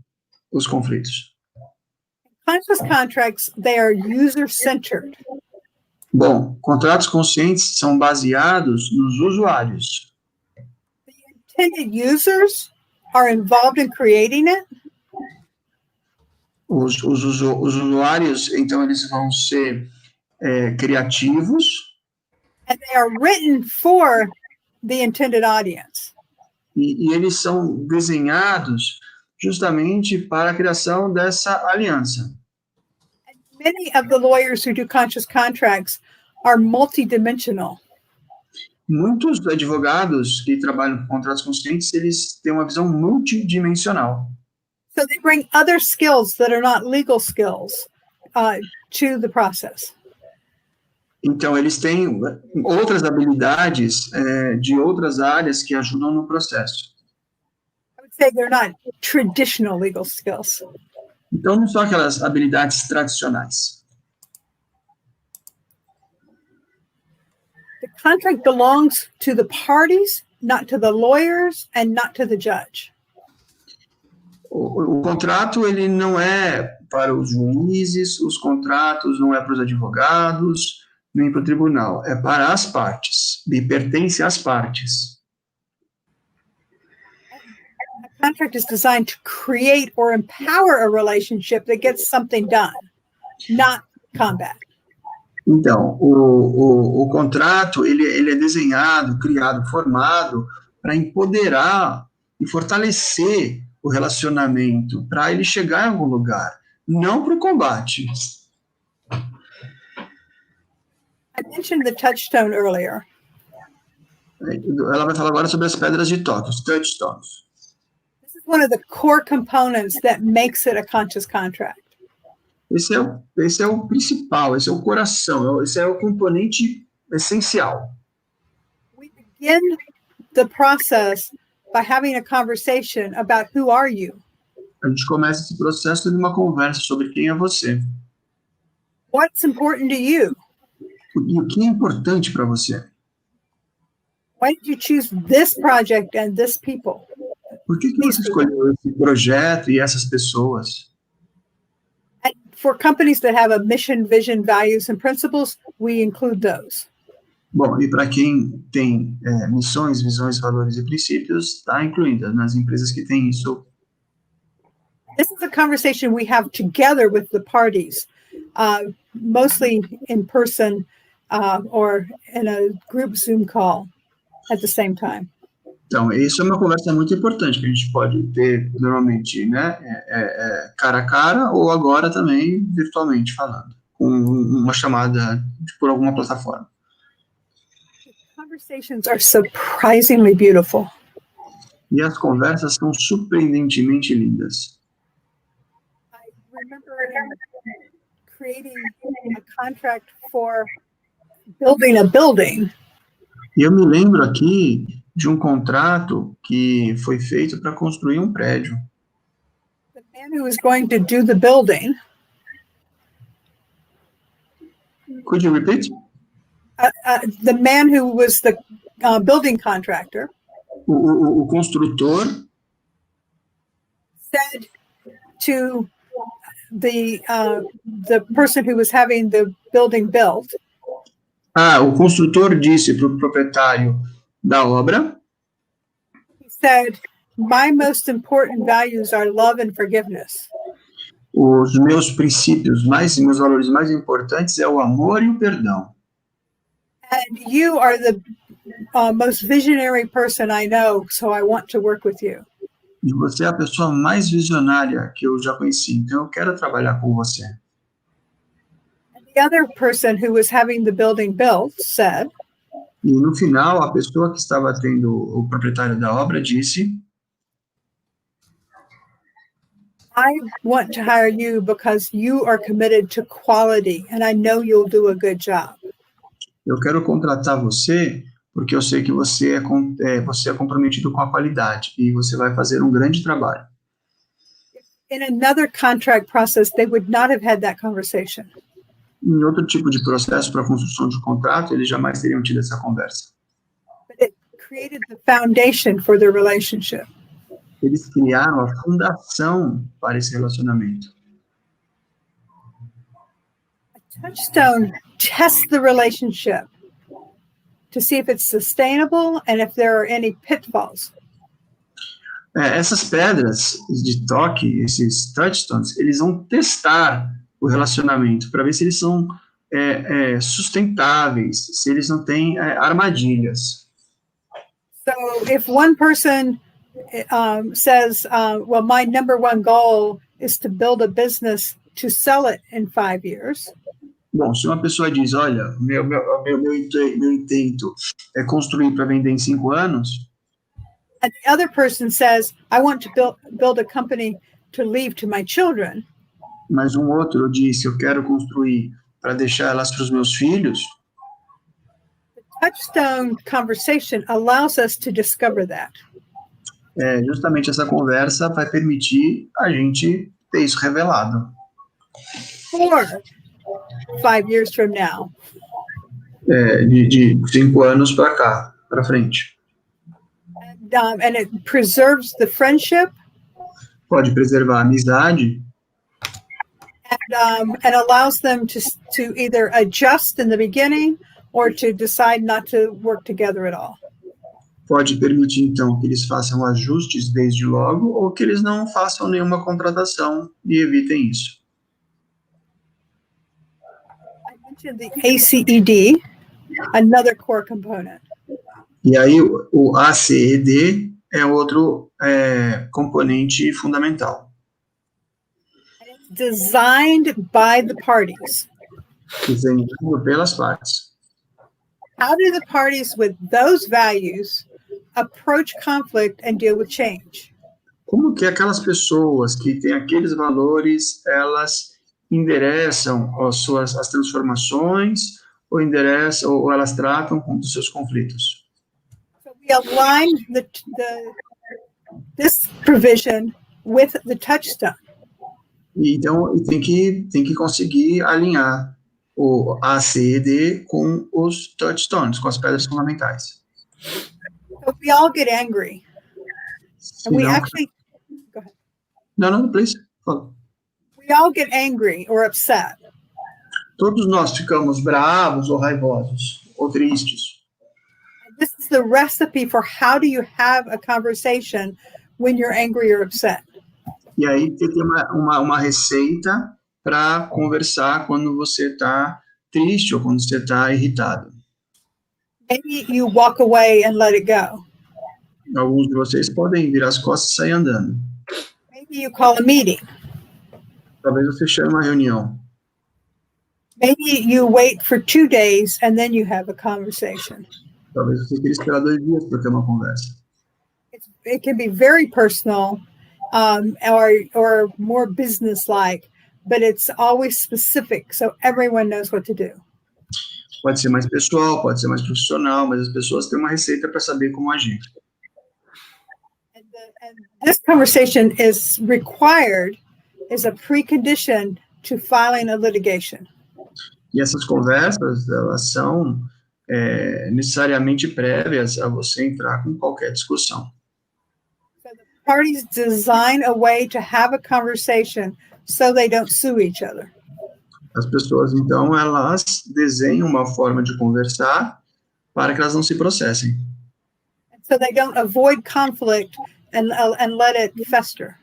B: os conflitos.
C: Conscious contracts, they are user-centered.
B: Bom, contratos conscientes são baseados nos usuários.
C: The intended users are involved in creating it.
B: Os usuários, então, eles vão ser criativos,
C: And they are written for the intended audience.
B: e eles são desenhados justamente para a criação dessa aliança.
C: Many of the lawyers who do conscious contracts are multidimensional.
B: Muitos advogados que trabalham com contratos conscientes, eles têm uma visão multidimensional.
C: So they bring other skills that are not legal skills to the process.
B: Então, eles têm outras habilidades de outras áreas que ajudam no processo.
C: I would say they're not traditional legal skills.
B: Então, não são aquelas habilidades tradicionais.
C: The contract belongs to the parties, not to the lawyers and not to the judge.
B: O contrato, ele não é para os juízes, os contratos não é para os advogados, nem para o tribunal, é para as partes, e pertence às partes.
C: A contract is designed to create or empower a relationship that gets something done, not combat.
B: Então, o contrato, ele é desenhado, criado, formado para empoderar e fortalecer o relacionamento, para ele chegar em algum lugar, não para o combate.
C: I mentioned the touchstone earlier.
B: Ela vai falar agora sobre as pedras de toque, os touchstones.
C: This is one of the core components that makes it a conscious contract.
B: Esse é o principal, esse é o coração, esse é o componente essencial.
C: We begin the process by having a conversation about who are you?
B: A gente começa esse processo de uma conversa sobre quem é você.
C: What's important to you?
B: E o que é importante para você?
C: Why did you choose this project and this people?
B: Por que você escolheu esse projeto e essas pessoas?
C: And for companies that have a mission, vision, values, and principles, we include those.
B: Bom, e para quem tem missões, visões, valores e princípios, está incluída nas empresas que têm isso.
C: This is a conversation we have together with the parties, mostly in person or in a group Zoom call at the same time.
B: Então, isso é uma conversa muito importante, que a gente pode ter normalmente, né, cara a cara, ou agora também virtualmente falando, com uma chamada por alguma plataforma.
C: Conversations are surprisingly beautiful.
B: E as conversas são surpreendentemente lindas.
C: I remember creating a contract for building a building.
B: E eu me lembro aqui de um contrato que foi feito para construir um prédio.
C: The man who was going to do the building
B: Could you repeat?
C: the man who was the building contractor
B: O construtor
C: said to the person who was having the building built,
B: o construtor disse para o proprietário da obra,
C: he said, "My most important values are love and forgiveness."
B: os meus princípios meus valores mais importantes é o amor e o perdão.
C: And you are the most visionary person I know, so I want to work with you.
B: E você é a pessoa mais visionária que eu já conheci, então eu quero trabalhar com você.
C: And the other person who was having the building built said,
B: E no final, a pessoa que estava tendo o proprietário da obra disse,
C: I want to hire you because you are committed to quality and I know you'll do a good job.
B: eu quero contratar você porque eu sei que você é comprometido com a qualidade e você vai fazer um grande trabalho.
C: In another contract process, they would not have had that conversation.
B: Em outro tipo de processo para a construção de contrato, eles jamais teriam tido essa conversa.
C: But it created the foundation for their relationship.
B: Eles criaram a fundação para esse relacionamento.
C: A touchstone tests the relationship to see if it's sustainable and if there are any pitfalls.
B: Essas pedras de toque, esses touchstones, eles vão testar o relacionamento para ver se eles são sustentáveis, se eles não têm armadilhas.
C: So if one person says, well, my number one goal is to build a business to sell it in 5 years.
B: Bom, se uma pessoa diz, olha, meu intento é construir para vender em 5 anos,
C: and the other person says, I want to build a company to leave to my children.
B: Mas um outro disse, eu quero construir para deixar elas para os meus filhos.
C: The touchstone conversation allows us to discover that.
B: Justamente essa conversa vai permitir a gente ter isso revelado.
C: 4, 5 years from now.
B: De 5 anos para cá, para frente.
C: And it preserves the friendship.
B: Pode preservar a amizade.
C: And allows them to either adjust in the beginning or to decide not to work together at all.
B: Pode permitir, então, que eles façam ajustes desde logo ou que eles não façam nenhuma contratação e evitem isso.
C: I mentioned the ACED, another core component.
B: E aí, o ACED é outro componente fundamental.
C: Designed by the parties.
B: Desenhado pelas partes.
C: How do the parties with those values approach conflict and deal with change?
B: Como que aquelas pessoas que têm aqueles valores, elas endereçam as transformações ou elas tratam com os seus conflitos?
C: So we align this provision with the touchstone.
B: Então, tem que conseguir alinhar o ACED com os touchstones, com as pedras fundamentais.
C: So we all get angry. And we actually, go ahead.
B: No, please. Fala.
C: We all get angry or upset.
B: Todos nós ficamos bravos ou raivosos ou tristes.
C: This is the recipe for how do you have a conversation when you're angry or upset.
B: E aí tem uma receita para conversar quando você está triste ou quando você está irritado.
C: Maybe you walk away and let it go.
B: Alguns de vocês podem virar as costas e sair andando.
C: Maybe you call a meeting.
B: Talvez você chame uma reunião.
C: Maybe you wait for 2 days and then you have a conversation.
B: Talvez você queira esperar 2 dias para ter uma conversa.
C: It can be very personal, or more business-like, but it's always specific, so everyone knows what to do.
B: Pode ser mais pessoal, pode ser mais profissional, mas as pessoas têm uma receita para saber como agir.
C: And this conversation is required as a precondition to filing a litigation.
B: E essas conversas, elas são necessariamente prévias a você entrar com qualquer discussão.
C: So the parties design a way to have a conversation so they don't sue each other.
B: As pessoas, então, elas desenham uma forma de conversar para que elas não se processem.
C: So they don't avoid conflict and let it fester.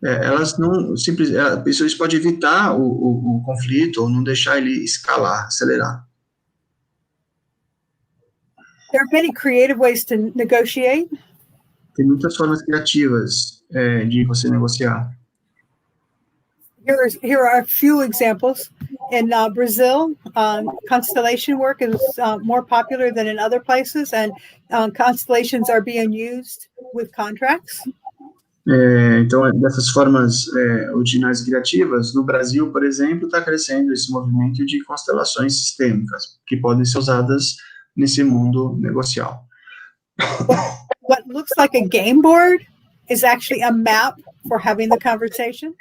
B: Elas não isso pode evitar o conflito ou não deixar ele escalar, acelerar.
C: There are many creative ways to negotiate.
B: Tem muitas formas criativas de você negociar.
C: Here are a few examples. In Brazil, constellation work is more popular than in other places, and constellations are being used with contracts.
B: Então, dessas formas originais e criativas, no Brasil, por exemplo, está crescendo esse movimento de constelações sistêmicas, que podem ser usadas nesse mundo negocial.
C: What looks like a game board is actually a map for having the conversation.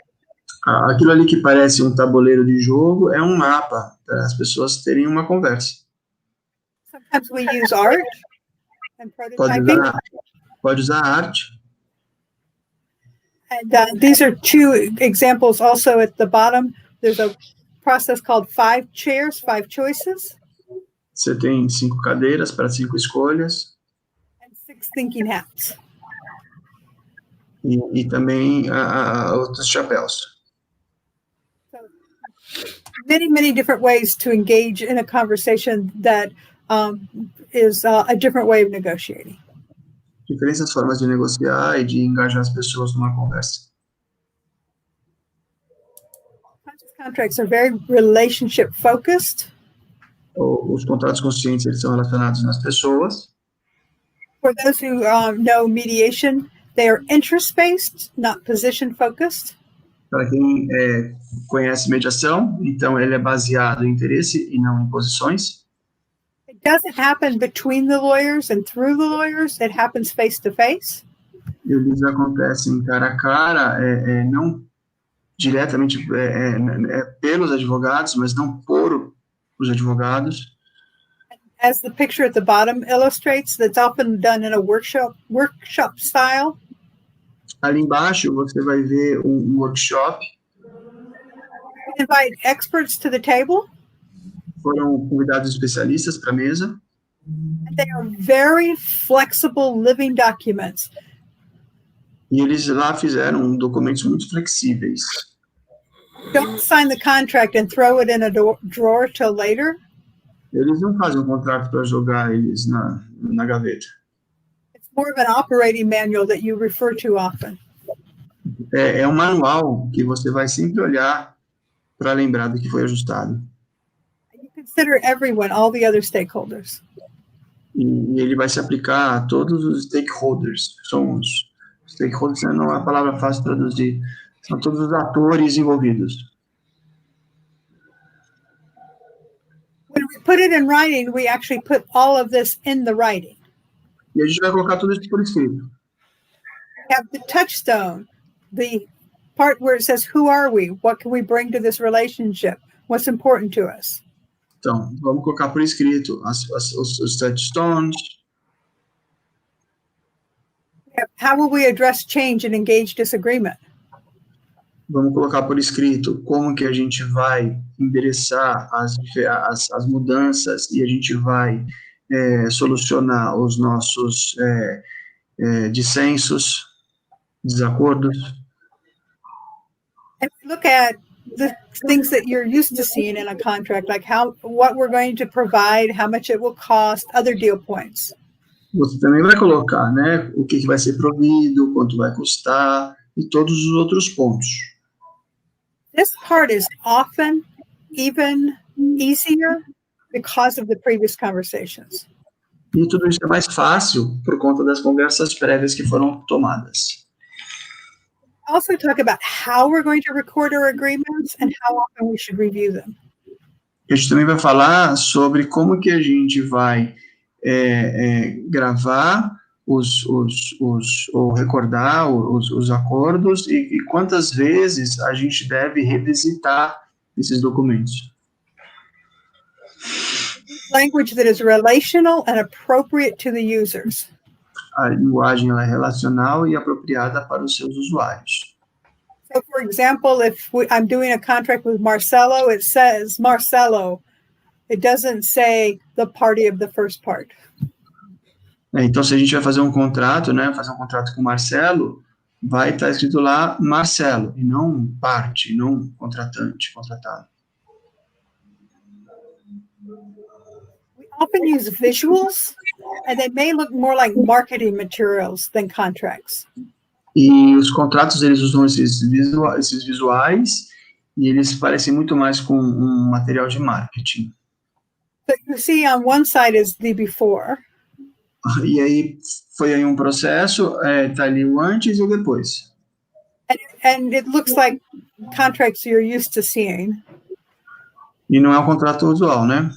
B: Aquilo ali que parece um tabuleiro de jogo é um mapa para as pessoas terem uma conversa.
C: Sometimes we use art and
B: Pode
C: prototyping.
B: usar arte.
C: And these are two examples also at the bottom. There's a process called 5 chairs, 5 choices.
B: Você tem 5 cadeiras para 5 escolhas.
C: And 6 thinking hats.
B: E também outros chapéus.
C: So, many different ways to engage in a conversation that is a different way of negotiating.
B: Diferentes formas de negociar e de engajar as pessoas numa conversa.
C: Contracts are very relationship focused.
B: Os contratos conscientes, eles são relacionados nas pessoas.
C: For those who know mediation, they are interest-based, not position-focused.
B: Para quem conhece mediação, então ele é baseado em interesse e não em posições.
C: It doesn't happen between the lawyers and through the lawyers. It happens face-to-face.
B: Eles acontecem cara a cara, não diretamente pelos advogados, mas não por os advogados.
C: As the picture at the bottom illustrates, that's often done in a workshop style.
B: Ali embaixo você vai ver um workshop.
C: Invite experts to the table.
B: Foram convidados especialistas para a mesa.
C: They are very flexible living documents.
B: E eles lá fizeram documentos muito flexíveis.
C: Don't sign the contract and throw it in a drawer till later.
B: Eles não fazem um contrato para jogar eles na gaveta.
C: It's more of an operating manual that you refer to often.
B: É um manual que você vai sempre olhar para lembrar do que foi ajustado.
C: You consider everyone, all the other stakeholders.
B: E ele vai se aplicar a todos os stakeholders. São os stakeholders, não é uma palavra fácil de traduzir. São todos os atores envolvidos.
C: When we put it in writing, we actually put all of this in the writing.
B: E a gente vai colocar tudo isso por escrito.
C: We have the touchstone, the part where it says, who are we? What can we bring to this relationship? What's important to us?
B: Então, vamos colocar por escrito os touchstones.
C: How will we address change and engage disagreement?
B: Vamos colocar por escrito como que a gente vai endereçar as mudanças e a gente vai solucionar os nossos dissensos, desacordos.
C: And look at the things that you're used to seeing in a contract, like what we're going to provide, how much it will cost, other deal points.
B: Você também vai colocar, né, o que vai ser provido, quanto vai custar e todos os outros pontos.
C: This part is often even easier because of the previous conversations.
B: E tudo isso é mais fácil por conta das conversas prévias que foram tomadas.
C: Also talk about how we're going to record our agreements and how often we should review them.
B: A gente também vai falar sobre como que a gente vai gravar ou recordar os acordos e quantas vezes a gente deve revisitar esses documentos.
C: Language that is relational and appropriate to the users.
B: A linguagem ela é relacional e apropriada para os seus usuários.
C: So, for example, if I'm doing a contract with Marcello, it says Marcello. It doesn't say the party of the first part.
B: Então, se a gente vai fazer um contrato, né, fazer um contrato com o Marcelo, vai estar escrito lá Marcelo, e não parte, não contratante, contratado.
C: We often use visuals, and they may look more like marketing materials than contracts.
B: E os contratos, eles usam esses visuais, e eles parecem muito mais com um material de marketing.
C: So you see on one side is the before.
B: E aí, foi aí um processo, tá ali o antes e o depois.
C: And it looks like contracts you're used to seeing.
B: E não é um contrato usual, né?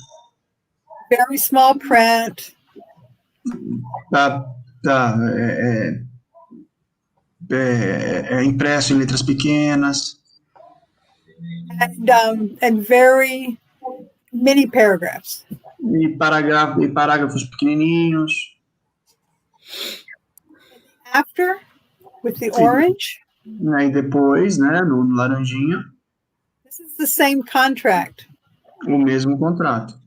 C: Very small print.
B: impresso em letras pequenas.
C: And very many paragraphs.
B: E parágrafos pequenininhos.
C: After, with the orange.
B: Aí depois, né, no laranjinha.
C: This is the same contract.
B: O mesmo contrato.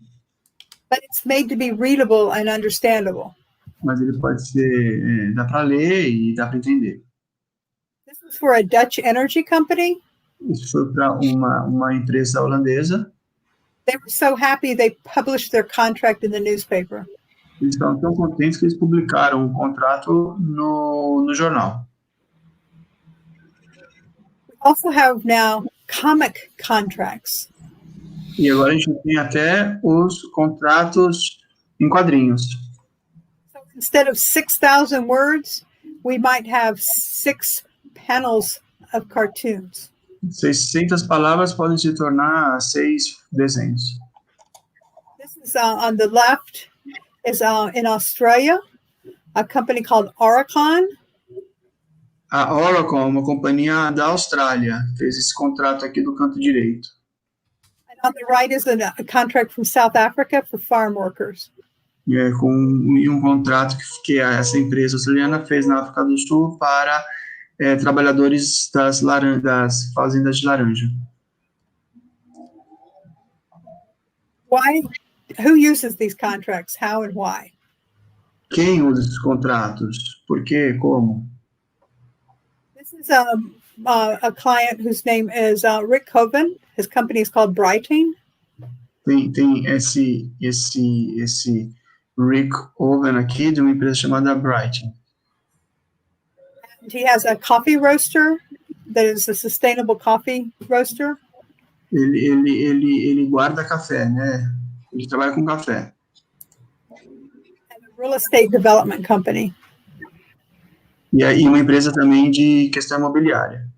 C: But it's made to be readable and understandable.
B: Mas ele pode ser, dá para ler e dá para entender.
C: This is for a Dutch energy company.
B: Isso foi para uma empresa holandesa.
C: They were so happy they published their contract in the newspaper.
B: Eles estavam tão contentes que eles publicaram o contrato no jornal.
C: We also have now comic contracts.
B: E agora a gente tem até os contratos em quadrinhos.
C: So instead of 6,000 words, we might have 6 panels of cartoons.
B: 600 palavras podem se tornar 6 desenhos.
C: This is on the left is in Australia, a company called Oricon.
B: A Oracle, uma companhia da Austrália, fez esse contrato aqui do canto direito.
C: And on the right is a contract from South Africa for farm workers.
B: Com um contrato que essa empresa australiana fez na África do Sul para trabalhadores das fazendas de laranja.
C: Who uses these contracts? How and why?
B: Quem usa esses contratos? Por quê? Como?
C: This is a client whose name is Rick Hoven. His company is called Brighting.
B: Tem esse Rick Hoven aqui de uma empresa chamada Brighting.
C: And he has a coffee roaster that is a sustainable coffee roaster.
B: Ele guarda café, né? Ele trabalha com café.
C: And a real estate development company.
B: E aí uma empresa também de questão imobiliária.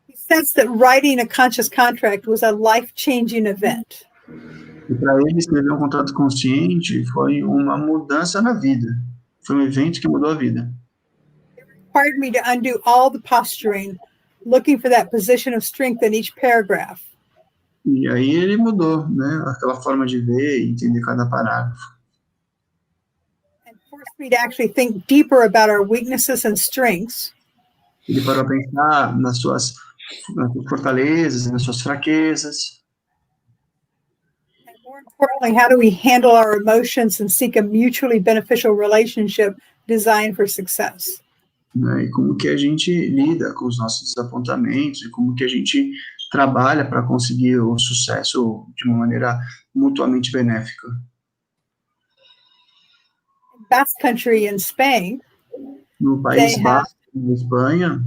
C: He says that writing a conscious contract was a life-changing event.
B: E para ele escrever um contrato consciente foi uma mudança na vida. Foi um evento que mudou a vida.
C: It required me to undo all the posturing, looking for that position of strength in each paragraph.
B: E aí ele mudou, né? Aquela forma de ver e entender cada parágrafo.
C: And forced me to actually think deeper about our weaknesses and strengths.
B: Ele parou a pensar nas suas fortalezas e nas suas fraquezas.
C: And more importantly, how do we handle our emotions and seek a mutually beneficial relationship designed for success?
B: Né? E como que a gente lida com os nossos desapontamentos e como que a gente trabalha para conseguir o sucesso de uma maneira mutuamente benéfica.
C: In Basque Country in Spain,
B: No País Basco, na Espanha,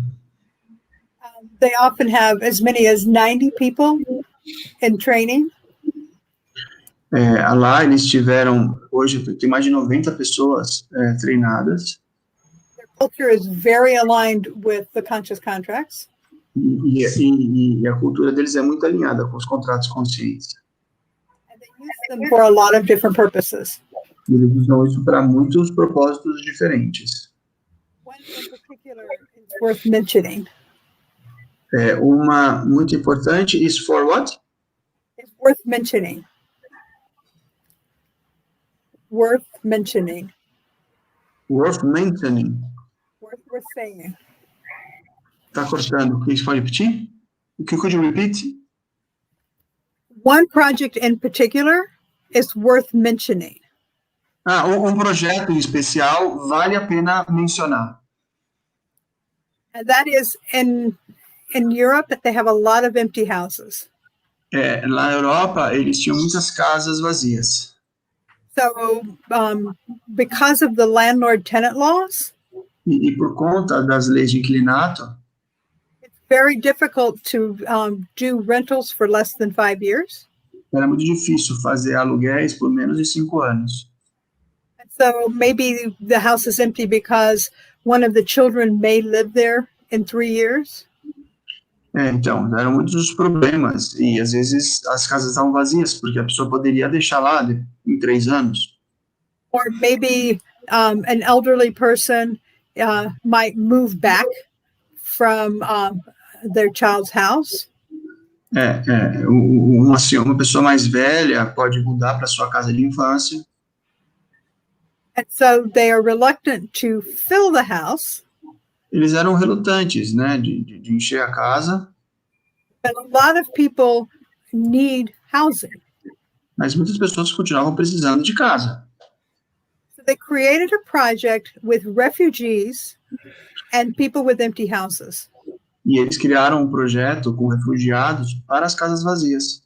C: they often have as many as 90 people in training.
B: Lá eles tiveram, hoje tem mais de 90 pessoas treinadas.
C: Their culture is very aligned with the conscious contracts.
B: E a cultura deles é muito alinhada com os contratos conscientes.
C: And they use them for a lot of different purposes.
B: E eles usam isso para muitos propósitos diferentes.
C: One in particular is worth mentioning.
B: Uma muito importante is for what?
C: It's worth mentioning. Worth mentioning.
B: Worth mentioning.
C: Worth saying.
B: Tá cortando. Please, pode repetir? Could you repeat?
C: One project in particular is worth mentioning.
B: Um projeto em especial vale a pena mencionar.
C: And that is in Europe, they have a lot of empty houses.
B: Lá na Europa, eles tinham muitas casas vazias.
C: So, because of the landlord-tenant laws,
B: E por conta das leis de inquilinato,
C: it's very difficult to do rentals for less than 5 years.
B: era muito difícil fazer aluguéis por menos de 5 anos.
C: And so maybe the house is empty because one of the children may live there in 3 years.
B: Então, eram muitos os problemas, e às vezes as casas estavam vazias, porque a pessoa poderia deixar lá em 3 anos.
C: Or maybe an elderly person might move back from their child's house.
B: Uma pessoa mais velha pode mudar para sua casa de infância.
C: And so they are reluctant to fill the house.
B: Eles eram relutantes, né, de encher a casa.
C: But a lot of people need housing.
B: Mas muitas pessoas continuavam precisando de casa.
C: So they created a project with refugees and people with empty houses.
B: E eles criaram um projeto com refugiados para as casas vazias.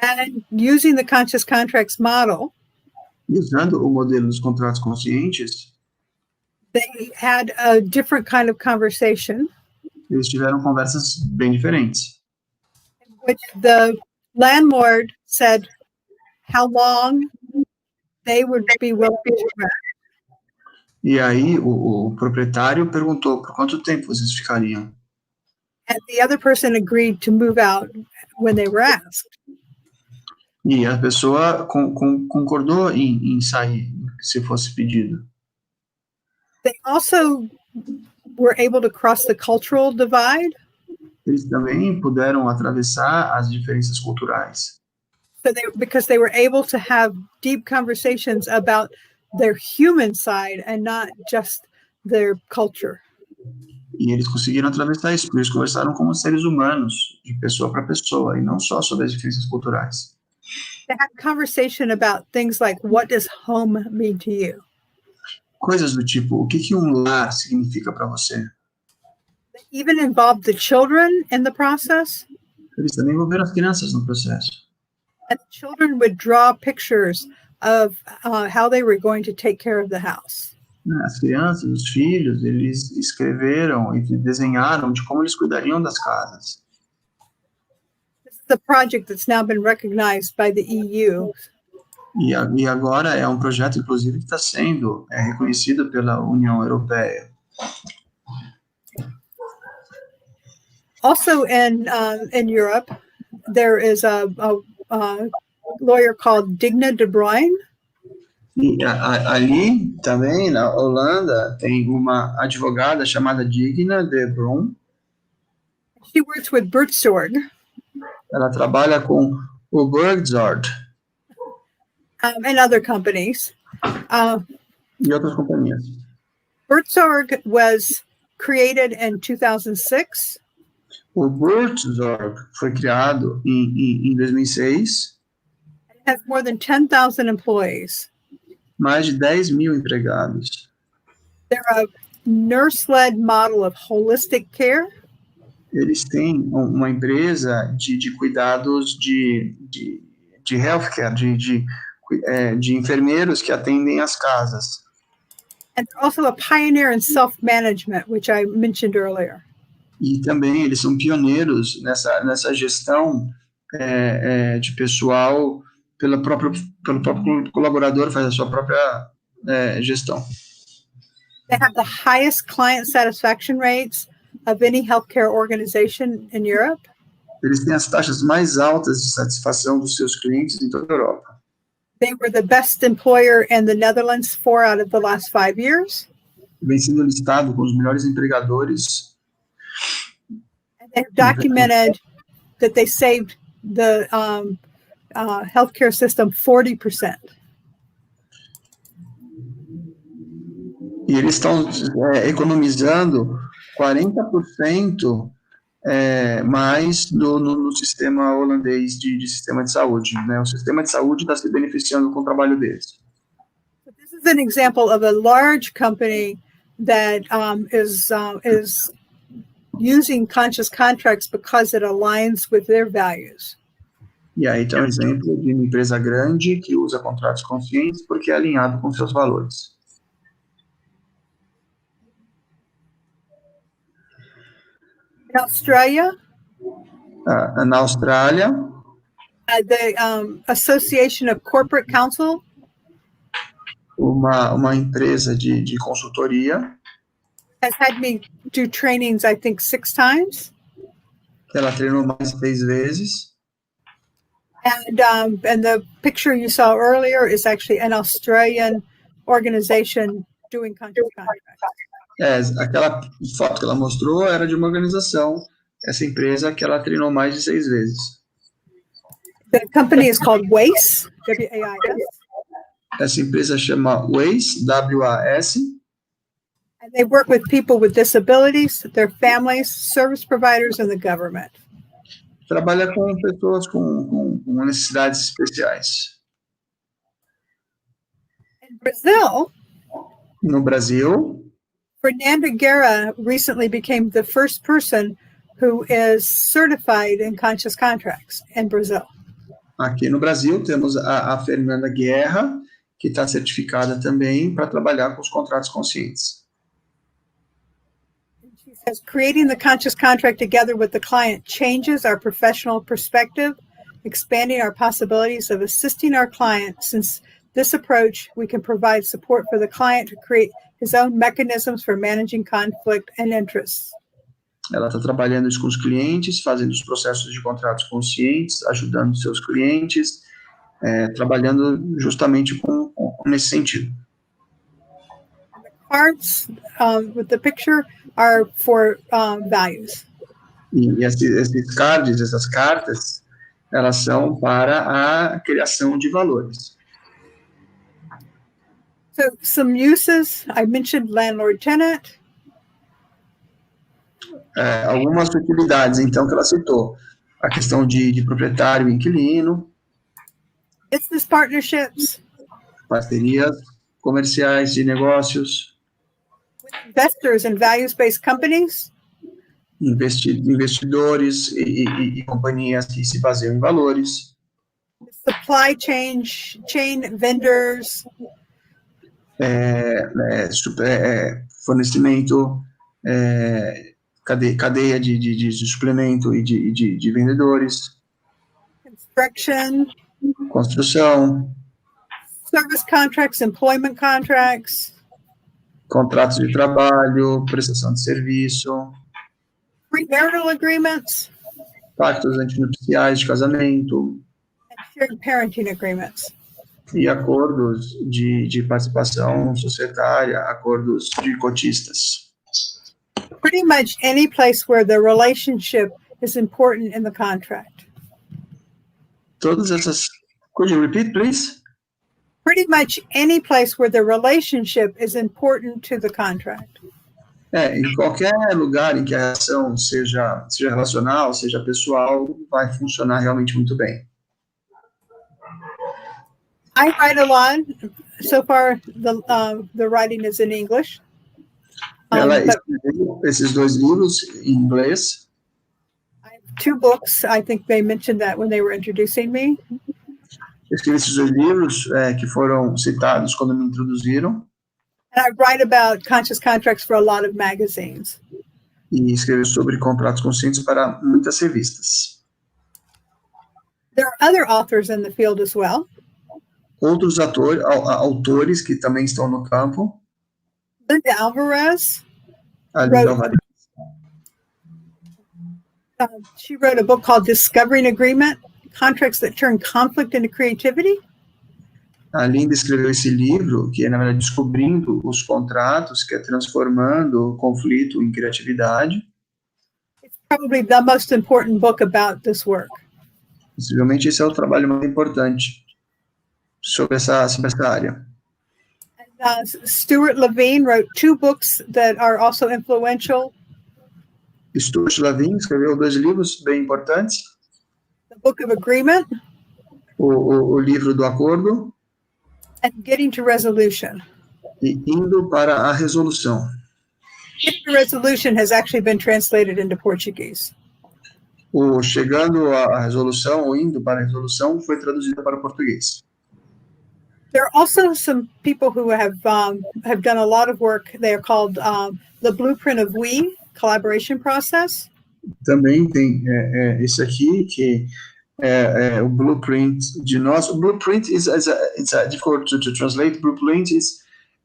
C: And using the conscious contracts model,
B: E usando o modelo dos contratos conscientes,
C: they had a different kind of conversation,
B: eles tiveram conversas bem diferentes.
C: in which the landlord said how long they would be willing to rent.
B: E aí o proprietário perguntou por quanto tempo vocês ficariam.
C: And the other person agreed to move out when they were asked.
B: E a pessoa concordou em sair, se fosse pedido.
C: They also were able to cross the cultural divide.
B: Eles também puderam atravessar as diferenças culturais.
C: So because they were able to have deep conversations about their human side and not just their culture.
B: E eles conseguiram atravessar isso, porque eles conversaram como seres humanos, de pessoa para pessoa, e não só sobre as diferenças culturais.
C: They had conversation about things like, what does home mean to you?
B: Coisas do tipo, o que um lar significa para você?
C: They even involved the children in the process.
B: Eles também envolveram as crianças no processo.
C: And the children would draw pictures of how they were going to take care of the house.
B: As crianças, os filhos, eles escreveram e desenharam de como eles cuidariam das casas.
C: This is a project that's now been recognized by the EU.
B: E agora é um projeto, inclusive, que está sendo reconhecido pela União Europeia.
C: Also in Europe, there is a lawyer called Digna de Bruijn.
B: E ali, também, na Holanda, tem uma advogada chamada Digna de Bruijn.
C: She works with Buurtzorg.
B: Ela trabalha com o Buurtzorg.
C: And other companies.
B: E outras companhias.
C: Buurtzorg was created in 2006.
B: O Buurtzorg foi criado em 2006.
C: It has more than 10,000 employees.
B: Mais de 10.000 empregados.
C: They're a nurse-led model of holistic care.
B: Eles têm uma empresa de cuidados de healthcare, de enfermeiros que atendem as casas.
C: And they're also a pioneer in self-management, which I mentioned earlier.
B: E também eles são pioneiros nessa gestão de pessoal pelo próprio colaborador, faz a sua própria gestão.
C: They have the highest client satisfaction rates of any healthcare organization in Europe.
B: Eles têm as taxas mais altas de satisfação dos seus clientes em toda a Europa.
C: They were the best employer in the Netherlands 4 out of the last 5 years.
B: Vem sendo listado com os melhores empregadores.
C: And they've documented that they saved the healthcare system 40%.
B: E eles estão economizando 40% mais no sistema holandês de sistema de saúde, né? O sistema de saúde está se beneficiando com o trabalho deles.
C: This is an example of a large company that is using conscious contracts because it aligns with their values.
B: E aí tem um exemplo de uma empresa grande que usa contratos conscientes porque é alinhado com seus valores.
C: In Australia,
B: Na Austrália,
C: the Association of Corporate Counsel
B: uma empresa de consultoria
C: has had me do trainings, I think, 6 times.
B: Ela treinou mais 6 vezes.
C: And the picture you saw earlier is actually an Australian organization doing conscious contracts?
B: Aquela foto que ela mostrou era de uma organização, essa empresa que ela treinou mais de 6 vezes.
C: The company is called WAIS, W-A-I-S.
B: Essa empresa chama WAS, W-A-S.
C: And they work with people with disabilities, their families, service providers, and the government.
B: Trabalha com pessoas com necessidades especiais.
C: In Brazil,
B: No Brasil,
C: Fernanda Guerra recently became the first person who is certified in conscious contracts in Brazil.
B: aqui no Brasil, temos a Fernanda Guerra, que está certificada também para trabalhar com os contratos conscientes.
C: She says, creating the conscious contract together with the client changes our professional perspective, expanding our possibilities of assisting our client. Since this approach, we can provide support for the client to create his own mechanisms for managing conflict and interests.
B: Ela está trabalhando isso com os clientes, fazendo os processos de contratos conscientes, ajudando seus clientes, trabalhando justamente nesse sentido.
C: The cards with the picture are for values.
B: E esses cards, essas cartas, elas são para a criação de valores.
C: So some uses, I mentioned landlord-tenant.
B: Algumas utilidades, então, que ela citou. A questão de proprietário e inquilino.
C: Business partnerships.
B: Parcerias comerciais de negócios.
C: Investors in values-based companies.
B: Investidores e companhias que se baseiam em valores.
C: Supply chain vendors.
B: Fornecimento, cadeia de suplemento e de vendedores. Construção.
C: Service contracts, employment contracts.
B: Contratos de trabalho, prestação de serviço.
C: Premarital agreements.
B: Pactos antinupciais de casamento.
C: And shared parenting agreements.
B: E acordos de participação societária, acordos de cotistas.
C: Pretty much any place where the relationship is important in the contract.
B: Todas essas. Could you repeat, please?
C: Pretty much any place where the relationship is important to the contract.
B: Em qualquer lugar em que a relação seja relacional, seja pessoal, vai funcionar realmente muito bem.
C: I write a lot. So far, the writing is in English.
B: Ela escreveu esses 2 livros em inglês.
C: I have 2 books. I think they mentioned that when they were introducing me.
B: Escrevi esses 2 livros que foram citados quando me introduziram.
C: And I write about conscious contracts for a lot of magazines.
B: E escrevi sobre contratos conscientes para muitas revistas.
C: There are other authors in the field as well.
B: Outros autores que também estão no campo.
C: Linda Alvarez. She wrote a book called Discovering Agreement, Contracts that Turn Conflict into Creativity.
B: A Linda escreveu esse livro, que é, na verdade, Descobrindo os Contratos, que é transformando o conflito em criatividade.
C: It's probably the most important book about this work.
B: Possivelmente esse é o trabalho mais importante sobre essa área.
C: And, Stuart Levine wrote 2 books that are also influential.
B: Stuart Levine escreveu 2 livros bem importantes.
C: The Book of Agreement.
B: O livro do acordo.
C: And Getting to Resolution.
B: E indo para a resolução.
C: Getting to Resolution has actually been translated into Portuguese.
B: O chegando à resolução, ou indo para a resolução, foi traduzido para o português.
C: There are also some people who have done a lot of work. They are called the Blueprint of We, Collaboration Process.
B: Também tem esse aqui, que é o blueprint de nós. O blueprint is difficult to translate. Blueprint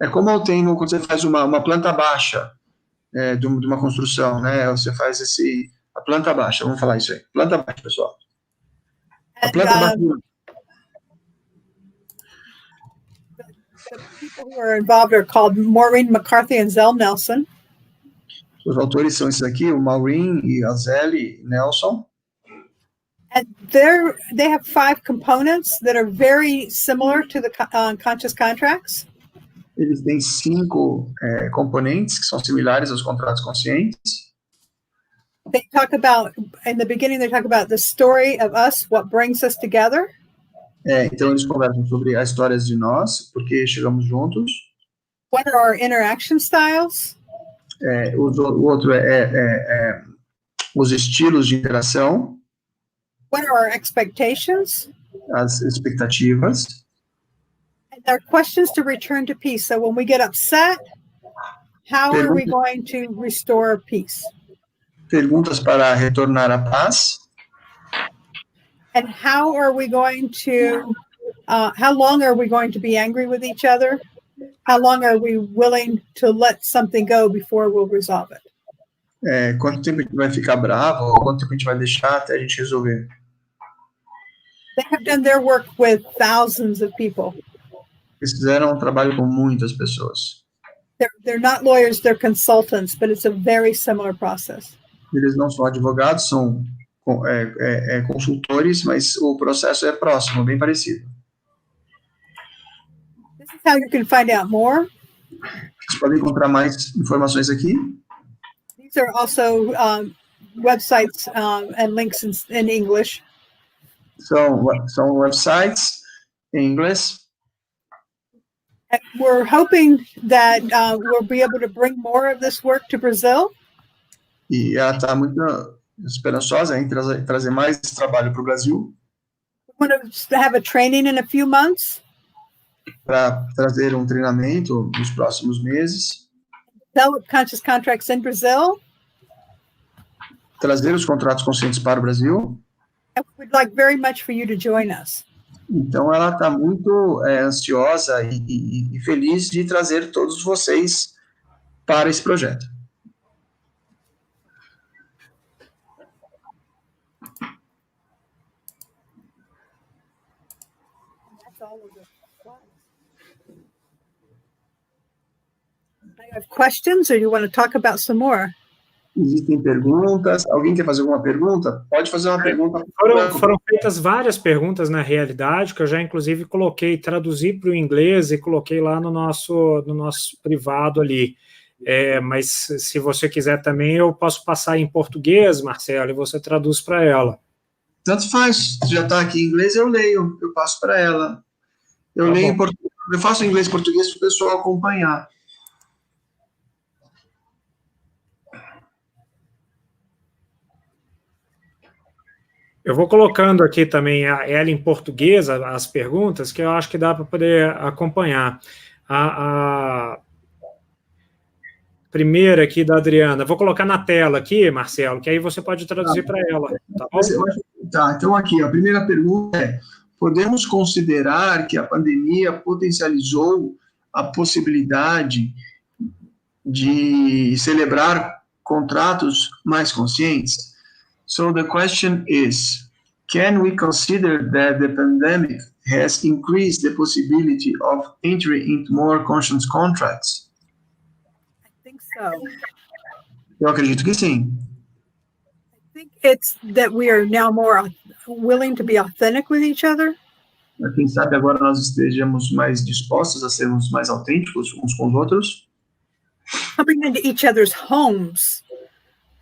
B: é como tem quando você faz uma planta baixa de uma construção, né? Você faz a planta baixa. Vamos falar isso aí. Planta baixa, pessoal. A planta baixa.
C: The people who are involved are called Maureen McCarthy and Zell Nelson.
B: Os autores são esses aqui, o Maureen e a Zelle Nelson.
C: And they have 5 components that are very similar to the conscious contracts.
B: Eles têm 5 componentes que são similares aos contratos conscientes.
C: They talk about, in the beginning, they talk about the story of us, what brings us together.
B: Então, eles conversam sobre as histórias de nós, porque chegamos juntos.
C: What are our interaction styles?
B: O outro os estilos de interação.
C: What are our expectations?
B: As expectativas.
C: And there are questions to return to peace. So when we get upset, how are we going to restore peace?
B: Perguntas para retornar à paz.
C: And how are we going to, how long are we going to be angry with each other? How long are we willing to let something go before we'll resolve it?
B: Quanto tempo a gente vai ficar bravo? Ou quanto tempo a gente vai deixar até a gente resolver?
C: They have done their work with thousands of people.
B: Eles fizeram um trabalho com muitas pessoas.
C: They're not lawyers, they're consultants, but it's a very similar process.
B: Eles não são advogados, são consultores, mas o processo é próximo, bem parecido.
C: This is how you can find out more.
B: Vocês podem encontrar mais informações aqui.
C: These are also websites and links in English.
B: São websites em inglês.
C: And we're hoping that we'll be able to bring more of this work to Brazil.
B: E ela está muito esperançosa em trazer mais esse trabalho para o Brasil.
C: We want to have a training in a few months.
B: Para trazer um treinamento nos próximos meses.
C: Develop conscious contracts in Brazil.
B: Trazer os contratos conscientes para o Brasil.
C: And we'd like very much for you to join us.
B: Então, ela está muito ansiosa e feliz de trazer todos vocês para esse projeto.
C: I have questions, or you want to talk about some more?
B: Existem perguntas? Alguém quer fazer alguma pergunta? Pode fazer uma pergunta.
A: Foram feitas várias perguntas na realidade, que eu já inclusive traduzi para o inglês e coloquei lá no nosso privado ali. Mas se você quiser também, eu posso passar em português, Marcelo, e você traduz para ela.
B: Tanto faz. Se já está aqui em inglês, eu leio, eu passo para ela. Eu leio em português, eu faço em inglês e português para o pessoal acompanhar.
A: Eu vou colocando aqui também ela em português, as perguntas, que eu acho que dá para poder acompanhar. A primeira aqui da Adriana, vou colocar na tela aqui, Marcelo, que aí você pode traduzir para ela, tá bom?
B: Tá, então aqui, a primeira pergunta é: podemos considerar que a pandemia potencializou a possibilidade de celebrar contratos mais conscientes? So the question is, can we consider that the pandemic has increased the possibility of entering into more conscious contracts?
C: I think so.
B: Eu acredito que sim.
C: I think it's that we are now more willing to be authentic with each other.
B: Quem sabe agora nós estejamos mais dispostos a sermos mais autênticos uns com os outros.
C: Coming into each other's homes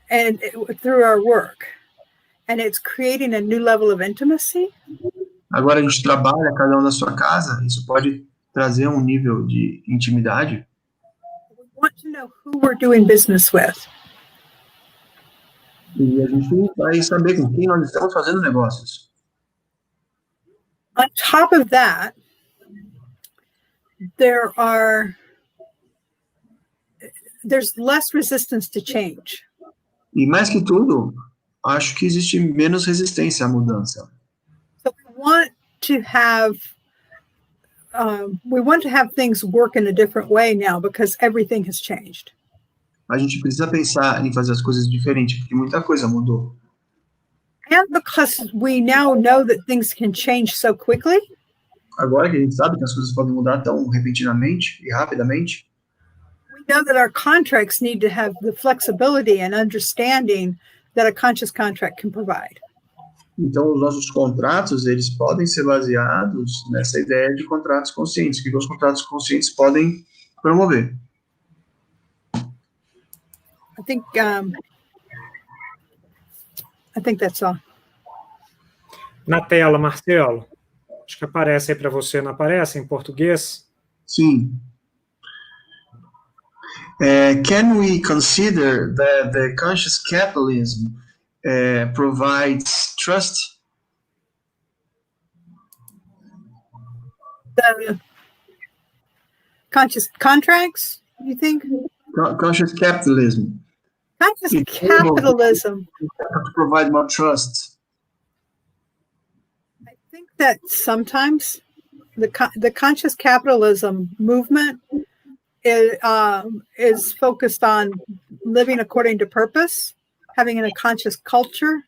C: and through our work, and it's creating a new level of intimacy.
B: Agora a gente trabalha cada um na sua casa, isso pode trazer um nível de intimidade.
C: We want to know who we're doing business with.
B: E a gente vai saber com quem nós estamos fazendo negócios.
C: On top of that, there's less resistance to change.
B: E mais que tudo, acho que existe menos resistência à mudança.
C: So we want to have things work in a different way now because everything has changed.
B: A gente precisa pensar em fazer as coisas diferentes, porque muita coisa mudou.
C: And because we now know that things can change so quickly.
B: Agora que a gente sabe que as coisas podem mudar tão repentinamente e rapidamente,
C: we know that our contracts need to have the flexibility and understanding that a conscious contract can provide.
B: então os nossos contratos, eles podem ser baseados nessa ideia de contratos conscientes, que os contratos conscientes podem promover.
C: I think that's all.
A: Na tela, Marcelo, acho que aparece aí para você, não aparece em português?
B: Sim. Can we consider that the conscious capitalism provides trust?
C: The conscious contracts, you think?
B: Conscious capitalism.
C: Conscious capitalism.
B: To provide more trust.
C: I think that sometimes the conscious capitalism movement is focused on living according to purpose, having a conscious culture.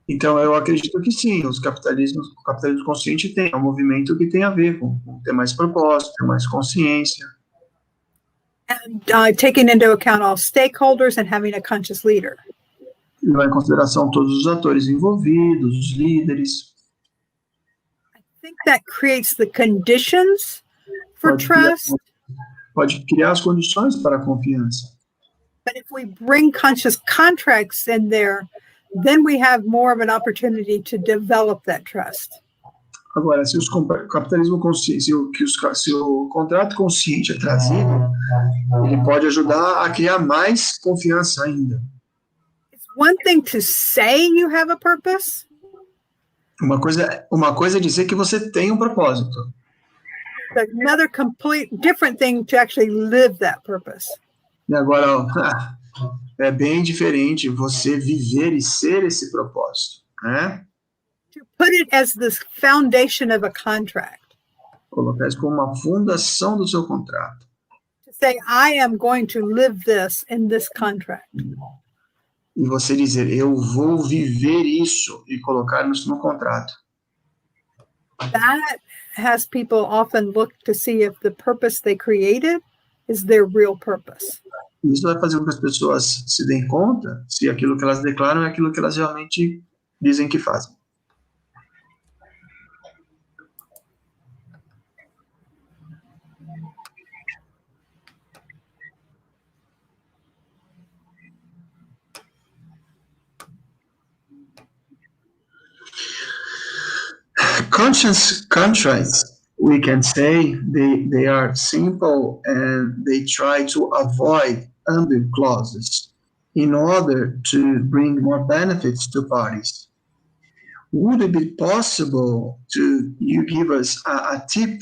B: Então, eu acredito que sim, o capitalismo consciente tem um movimento que tem a ver com ter mais propósito, ter mais consciência.
C: And taking into account all stakeholders and having a conscious leader.
B: Levar em consideração todos os atores envolvidos, os líderes.
C: I think that creates the conditions for trust.
B: Pode criar as condições para a confiança.
C: But if we bring conscious contracts in there, then we have more of an opportunity to develop that trust.
B: Agora, se o capitalismo consciente, se o contrato consciente é trazido, ele pode ajudar a criar mais confiança ainda.
C: It's one thing to say you have a purpose.
B: Uma coisa é dizer que você tem um propósito.
C: Another complete different thing to actually live that purpose.
B: E agora, é bem diferente você viver e ser esse propósito, né?
C: To put it as the foundation of a contract.
B: Colocar isso como uma fundação do seu contrato.
C: To say, I am going to live this in this contract.
B: E você dizer, eu vou viver isso e colocar isso no contrato.
C: That has people often look to see if the purpose they created is their real purpose.
B: Isso vai fazer com que as pessoas se deem conta se aquilo que elas declaram é aquilo que elas realmente dizem que fazem. Conscious contracts, we can say they are simple and they try to avoid undo clauses in order to bring more benefits to parties. Would it be possible to you give us a tip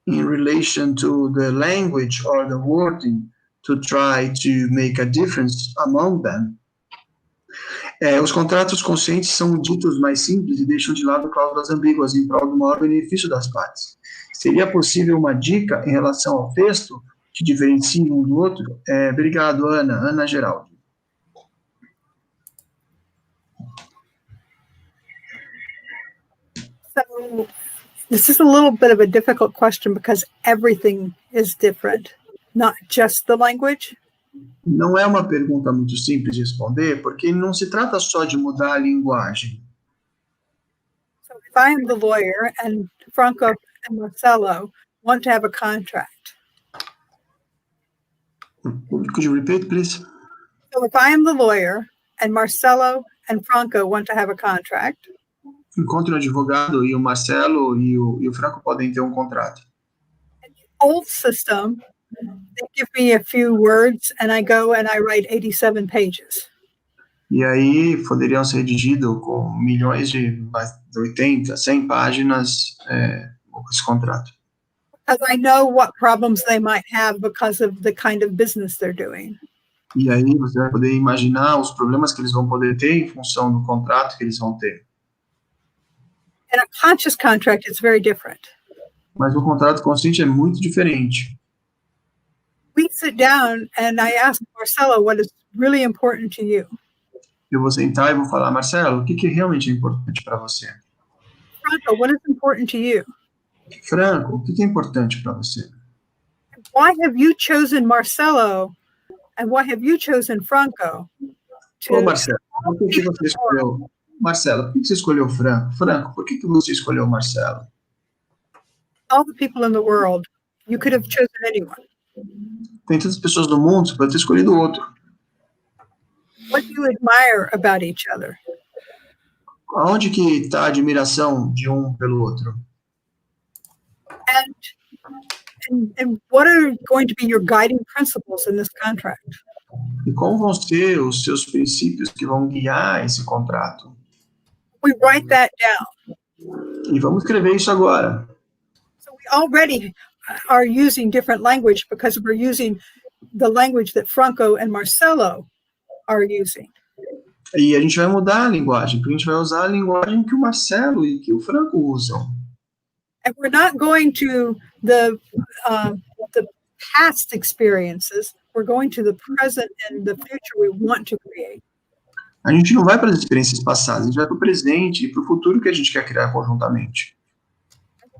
B: in relation to the language or the wording to try to make a difference among them? Os contratos conscientes são ditos mais simples e deixam de lado cláusulas ambíguas em prol do maior benefício das partes. Seria possível uma dica em relação ao texto que diferencie um do outro? Obrigado, Ana Geraldo.
C: So this is a little bit of a difficult question because everything is different, not just the language.
B: Não é uma pergunta muito simples de responder, porque não se trata só de mudar a linguagem.
C: So if I am the lawyer and Franco and Marcello want to have a contract.
B: Could you repeat, please?
C: So if I am the lawyer and Marcello and Franco want to have a contract.
B: Enquanto o advogado e o Marcelo e o Franco podem ter um contrato.
C: In the old system, they give me a few words and I go and I write 87 pages.
B: E aí poderiam ser redigidos com milhões de 80, 100 páginas esse contrato.
C: Because I know what problems they might have because of the kind of business they're doing.
B: E aí você vai poder imaginar os problemas que eles vão poder ter em função do contrato que eles vão ter.
C: In a conscious contract, it's very different.
B: Mas o contrato consciente é muito diferente.
C: We sit down and I ask Marcello what is really important to you.
B: Eu vou sentar e vou falar, Marcelo, o que realmente é importante para você?
C: Franco, what is important to you?
B: Franco, o que é importante para você?
C: Why have you chosen Marcello and why have you chosen Franco?
B: Ô, Marcelo, por que você escolheu? Marcelo, por que você escolheu Franco? Franco, por que você escolheu Marcelo?
C: All the people in the world, you could have chosen anyone.
B: Tem tantas pessoas no mundo, você pode ter escolhido outro.
C: What do you admire about each other?
B: Aonde que está a admiração de um pelo outro?
C: And what are going to be your guiding principles in this contract?
B: E como vão ser os seus princípios que vão guiar esse contrato?
C: We write that down.
B: E vamos escrever isso agora.
C: So we already are using different language because we're using the language that Franco and Marcello are using.
B: E a gente vai mudar a linguagem, porque a gente vai usar a linguagem que o Marcelo e que o Franco usam.
C: And we're not going to the past experiences. We're going to the present and the future we want to create.
B: A gente não vai para as experiências passadas, a gente vai para o presente e para o futuro que a gente quer criar conjuntamente.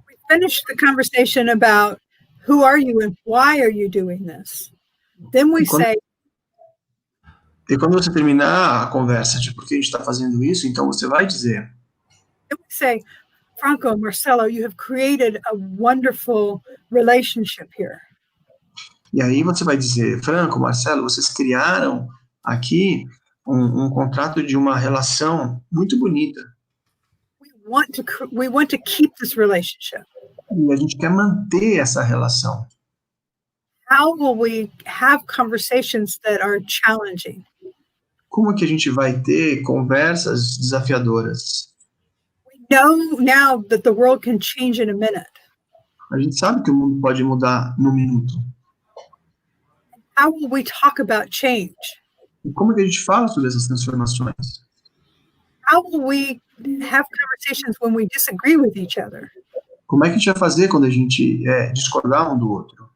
C: We finished the conversation about who are you and why are you doing this? Then we say.
B: E quando você terminar a conversa de por que a gente está fazendo isso, então você vai dizer.
C: Then we say, Franco, Marcello, you have created a wonderful relationship here.
B: E aí você vai dizer, Franco, Marcelo, vocês criaram aqui um contrato de uma relação muito bonita.
C: We want to keep this relationship.
B: E a gente quer manter essa relação.
C: How will we have conversations that are challenging?
B: Como que a gente vai ter conversas desafiadoras?
C: We know now that the world can change in a minute.
B: A gente sabe que o mundo pode mudar num minuto.
C: How will we talk about change?
B: E como que a gente fala sobre essas transformações?
C: How will we have conversations when we disagree with each other?
B: Como é que a gente vai fazer quando a gente discordar um do outro?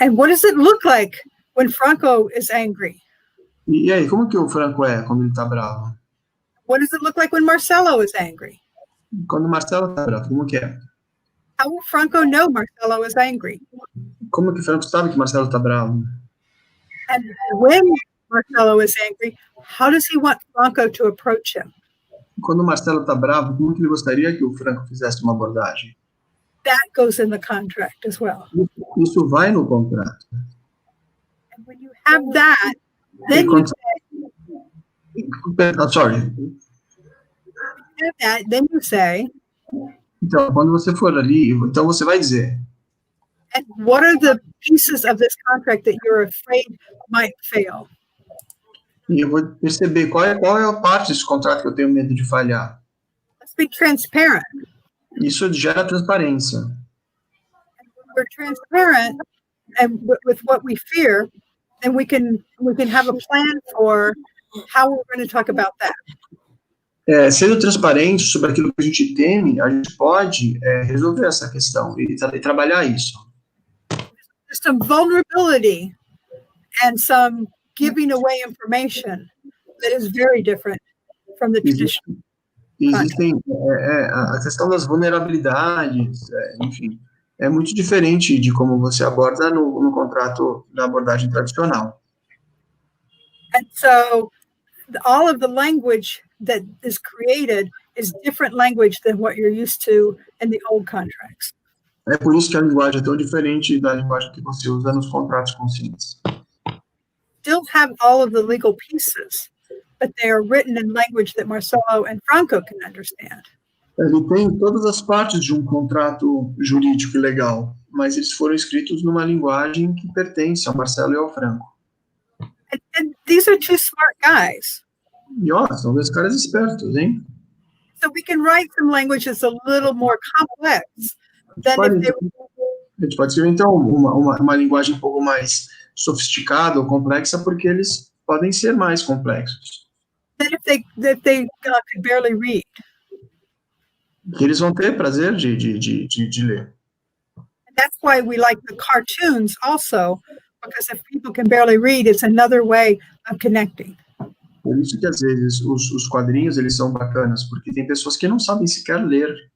C: And what does it look like when Franco is angry?
B: E aí, como que o Franco é quando ele está bravo?
C: What does it look like when Marcello is angry?
B: Quando o Marcelo está bravo, como que é?
C: How will Franco know Marcello is angry?
B: Como que o Franco sabe que o Marcelo está bravo?
C: And when Marcello is angry, how does he want Franco to approach him?
B: Quando o Marcelo está bravo, como que ele gostaria que o Franco fizesse uma abordagem?
C: That goes in the contract as well.
B: Isso vai no contrato.
C: And when you have that, then you say,
B: então, quando você for ali, então você vai dizer.
C: And what are the pieces of this contract that you're afraid might fail?
B: E eu vou perceber qual é a parte desse contrato que eu tenho medo de falhar.
C: Let's be transparent.
B: Isso gera transparência.
C: And when we're transparent and with what we fear, then we can have a plan for how we're going to talk about that.
B: Sendo transparente sobre aquilo que a gente teme, a gente pode resolver essa questão e trabalhar isso.
C: There's some vulnerability and some giving away information that is very different from the traditional.
B: Existem a questão das vulnerabilidades, enfim, é muito diferente de como você aborda no contrato da abordagem tradicional.
C: And so all of the language that is created is different language than what you're used to in the old contracts.
B: É por isso que a linguagem é tão diferente da linguagem que você usa nos contratos conscientes.
C: Still have all of the legal pieces, but they are written in language that Marcello and Franco can understand.
B: Ele tem todas as partes de um contrato jurídico e legal, mas eles foram escritos numa linguagem que pertence ao Marcelo e ao Franco.
C: And these are two smart guys.
B: E ó, são dois caras espertos, hein?
C: So we can write some language that's a little more complex than if they were.
B: A gente pode escrever, então, uma linguagem um pouco mais sofisticada ou complexa, porque eles podem ser mais complexos.
C: Than if they could barely read.
B: Que eles vão ter prazer de ler.
C: And that's why we like the cartoons also, because if people can barely read, it's another way of connecting.
B: Por isso que, às vezes, os quadrinhos, eles são bacanas, porque tem pessoas que não sabem sequer ler.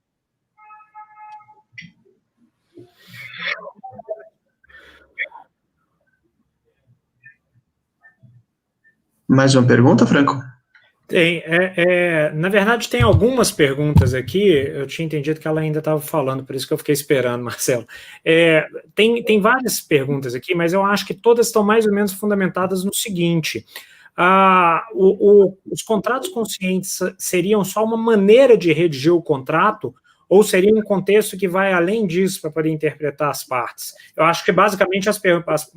B: Mais uma pergunta, Franco?
A: Tem, na verdade, tem algumas perguntas aqui, eu tinha entendido que ela ainda estava falando, por isso que eu fiquei esperando, Marcelo. Tem várias perguntas aqui, mas eu acho que todas estão mais ou menos fundamentadas no seguinte: os contratos conscientes seriam só uma maneira de redigir o contrato, ou seria um contexto que vai além disso para poder interpretar as partes? Eu acho que, basicamente, as perguntas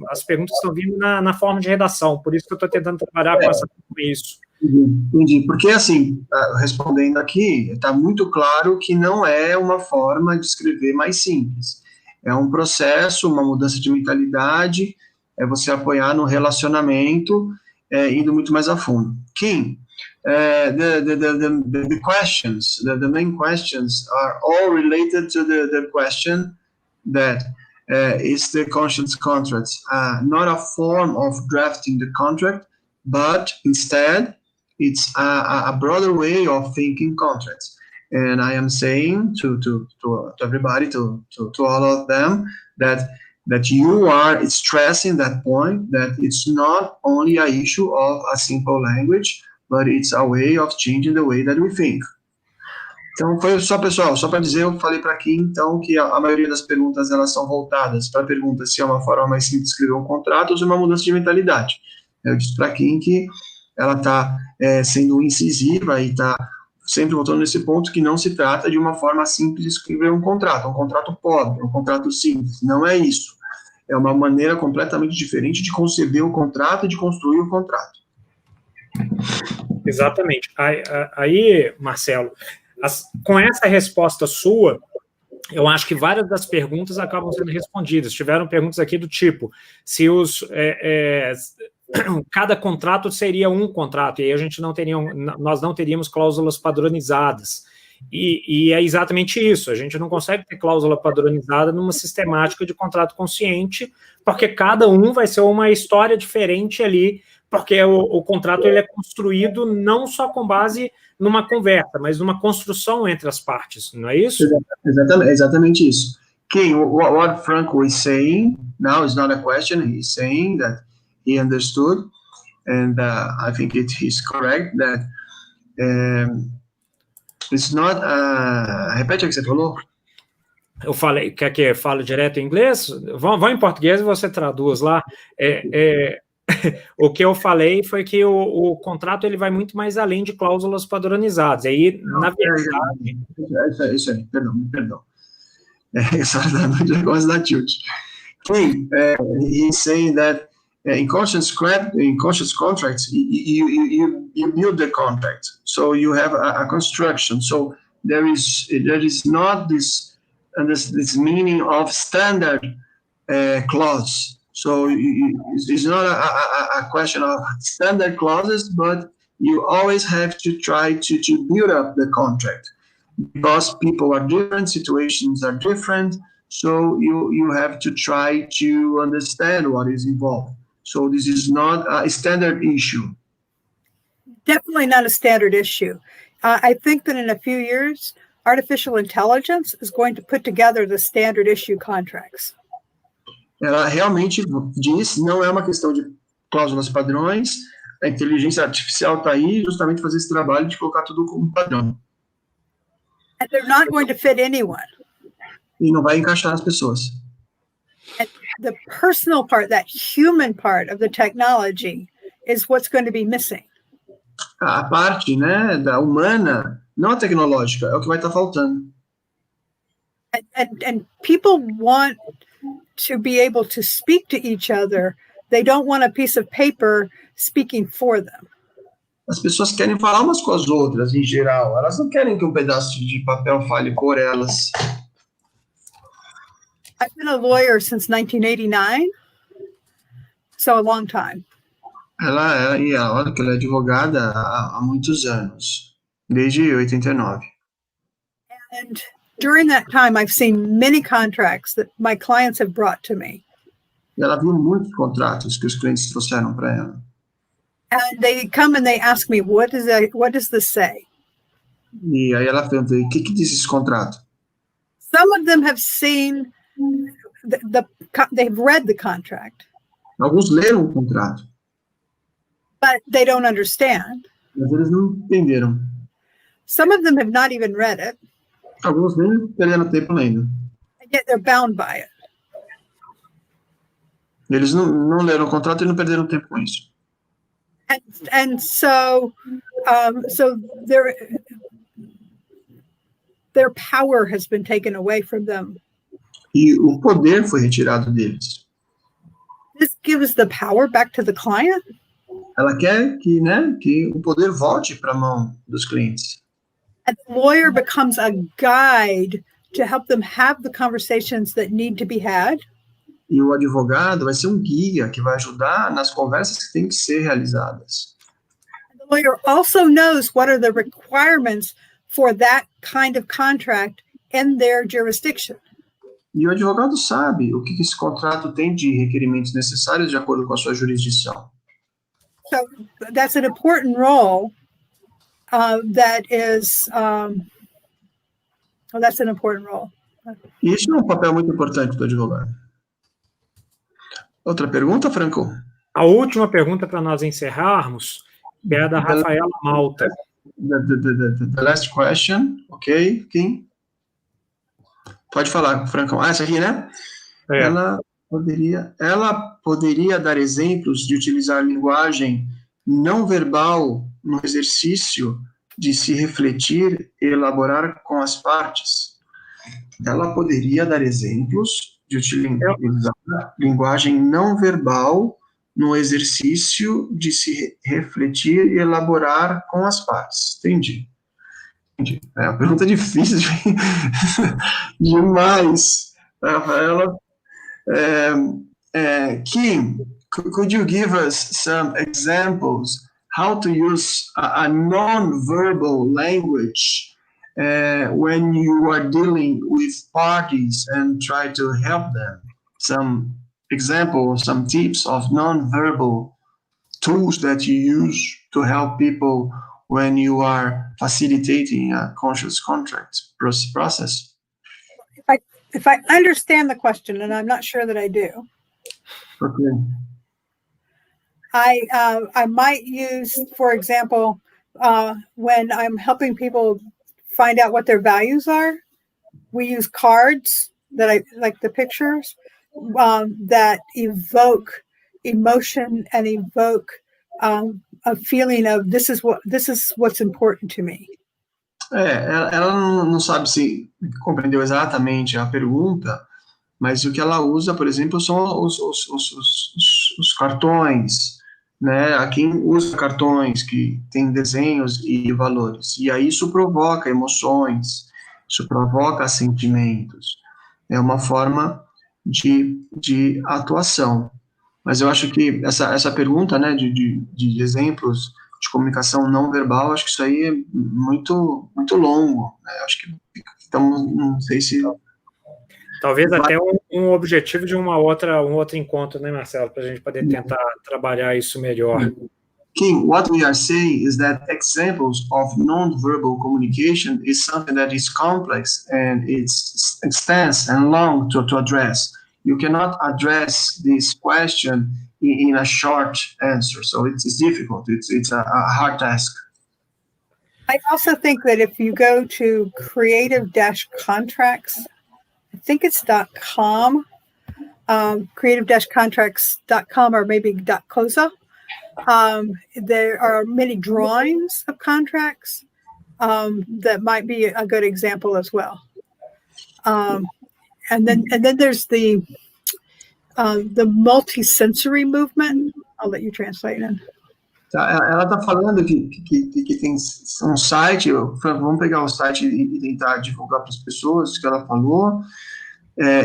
A: estão vindo na forma de redação, por isso que eu estou tentando trabalhar com isso.
B: Entendi, porque, assim, respondendo aqui, está muito claro que não é uma forma de escrever mais simples. É um processo, uma mudança de mentalidade, é você apoiar no relacionamento, indo muito mais a fundo. Kim, the questions, the main questions are all related to the question that is the conscience contracts, not a form of drafting the contract, but instead it's a broader way of thinking contracts. And I am saying to everybody, to all of them, that you are stressing that point, that it's not only a issue of a simple language, but it's a way of changing the way that we think. Então, foi só, pessoal, só para dizer, eu falei para aqui, então, que a maioria das perguntas, elas são voltadas para a pergunta se é uma forma mais simples de escrever um contrato ou se é uma mudança de mentalidade. Eu disse para Kim que ela está sendo incisiva e está sempre voltando nesse ponto que não se trata de uma forma simples de escrever um contrato pobre, um contrato simples, não é isso. É uma maneira completamente diferente de conceber o contrato e de construir o contrato.
A: Exatamente. Aí, Marcelo, com essa resposta sua, eu acho que várias das perguntas acabam sendo respondidas. Tiveram perguntas aqui do tipo, se cada contrato seria um contrato, e aí nós não teríamos cláusulas padronizadas. E é exatamente isso, a gente não consegue ter cláusula padronizada numa sistemática de contrato consciente, porque cada um vai ser uma história diferente ali, porque o contrato ele é construído não só com base numa conversa, mas numa construção entre as partes, não é isso?
B: Exatamente isso. Kim, what Franco is saying now is not a question, he's saying that he understood, and I think he's correct, that it's not, repete o que você falou?
A: Eu falei, quer que eu fale direto em inglês? Vão em português e você traduz lá. O que eu falei foi que o contrato ele vai muito mais além de cláusulas padronizadas. Aí, na verdade...
B: Isso aí, perdão. Essa hora da noite eu gosto da tilt. Kim, he's saying that in conscious contracts, you build the contract, so you have a construction. So there is not this meaning of standard clause. So it's not a question of standard clauses, but you always have to try to build up the contract, because people are different, situations are different. So you have to try to understand what is involved. So this is not a standard issue.
C: Definitely not a standard issue. I think that in a few years, artificial intelligence is going to put together the standard issue contracts.
B: Ela realmente diz, não é uma questão de cláusulas padrões, a inteligência artificial está aí justamente fazer esse trabalho de colocar tudo como padrão.
C: And they're not going to fit anyone.
B: E não vai encaixar as pessoas.
C: And the personal part, that human part of the technology, is what's going to be missing.
B: A parte, né, da humana, não a tecnológica, é o que vai estar faltando.
C: And people want to be able to speak to each other. They don't want a piece of paper speaking for them.
B: As pessoas querem falar umas com as outras, em geral. Elas não querem que um pedaço de papel fale por elas.
C: I've been a lawyer since 1989, so a long time.
B: Olha que ela é advogada há muitos anos, desde 89.
C: And during that time, I've seen many contracts that my clients have brought to me.
B: E ela viu muitos contratos que os clientes trouxeram para ela.
C: And they come and they ask me, what does this say?
B: E aí ela pergunta, o que diz esse contrato?
C: Some of them have seen, they've read the contract.
B: Alguns leram o contrato.
C: but they don't understand.
B: Mas eles não entenderam.
C: Some of them have not even read it,
B: Alguns nem perderam tempo lendo.
C: and yet they're bound by it.
B: Eles não leram o contrato e não perderam tempo com isso.
C: And so their power has been taken away from them.
B: E o poder foi retirado deles.
C: This gives the power back to the client.
B: Ela quer que o poder volte para a mão dos clientes.
C: And the lawyer becomes a guide to help them have the conversations that need to be had.
B: E o advogado vai ser um guia que vai ajudar nas conversas que têm que ser realizadas.
C: The lawyer also knows what are the requirements for that kind of contract in their jurisdiction.
B: E o advogado sabe o que esse contrato tem de requerimentos necessários de acordo com a sua jurisdição.
C: So that's an important role. That's an important role.
B: E isso é um papel muito importante do advogado. Outra pergunta, Franco?
A: A última pergunta para nós encerrarmos é a da Rafaela Malta.
B: The last question, ok, Kim? Pode falar, Franco. Essa aqui, né?
A: É.
B: Ela poderia dar exemplos de utilizar linguagem não verbal no exercício de se refletir e elaborar com as partes. Ela poderia dar exemplos de utilizar linguagem não verbal no exercício de se refletir e elaborar com as partes. Entendi. É uma pergunta difícil demais. Rafaela, Kim, could you give us some examples how to use a non-verbal language when you are dealing with parties and try to help them? Some examples, some tips of non-verbal tools that you use to help people when you are facilitating a conscious contract process?
C: If I understand the question, and I'm not sure that I do,
B: Okay.
C: I might use, for example, when I'm helping people find out what their values are, we use cards that I like, the pictures that evoke emotion and evoke a feeling of this is what's important to me.
B: Ela não sabe se compreendeu exatamente a pergunta, mas o que ela usa, por exemplo, são os cartões, né? A quem usa cartões que tem desenhos e valores, e aí isso provoca emoções, isso provoca sentimentos. É uma forma de atuação. Mas eu acho que essa pergunta, né, de exemplos de comunicação não verbal, acho que isso aí é muito, muito longo, né? Acho que, então, não sei se...
A: Talvez até um objetivo de um outro encontro, né, Marcelo, para a gente poder tentar trabalhar isso melhor.
B: Kim, what we are saying is that examples of non-verbal communication is something that is complex and it's extensive and long to address. You cannot address this question in a short answer, so it's difficult. It's a hard task.
C: I also think that if you go to creative-contracts, I think it's .com, creative-contracts.com or maybe .coza. There are many drawings of contracts that might be a good example as well. And then there's the multi-sensory movement. I'll let you translate it.
B: Ela está falando que tem um site, vamos pegar o site e tentar divulgar para as pessoas o que ela falou,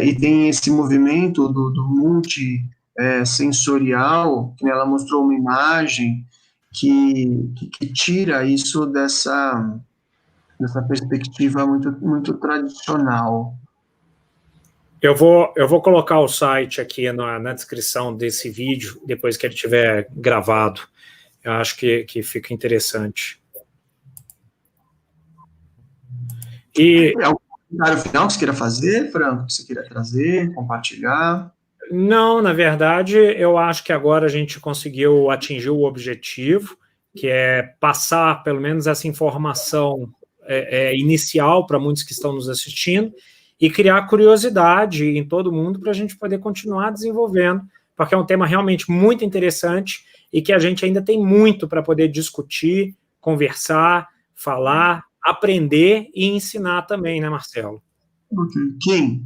B: e tem esse movimento do multi-sensorial, que ela mostrou uma imagem que tira isso dessa perspectiva muito tradicional.
A: Eu vou colocar o site aqui na descrição desse vídeo, depois que ele estiver gravado. Eu acho que fica interessante. E
B: é o comentário final que você queira fazer, Franco, que você queira trazer, compartilhar?
A: Não, na verdade, eu acho que agora a gente conseguiu atingir o objetivo, que é passar pelo menos essa informação inicial para muitos que estão nos assistindo e criar curiosidade em todo mundo para a gente poder continuar desenvolvendo, porque é um tema realmente muito interessante e que a gente ainda tem muito para poder discutir, conversar, falar, aprender e ensinar também, né, Marcelo?
B: Okay. Kim,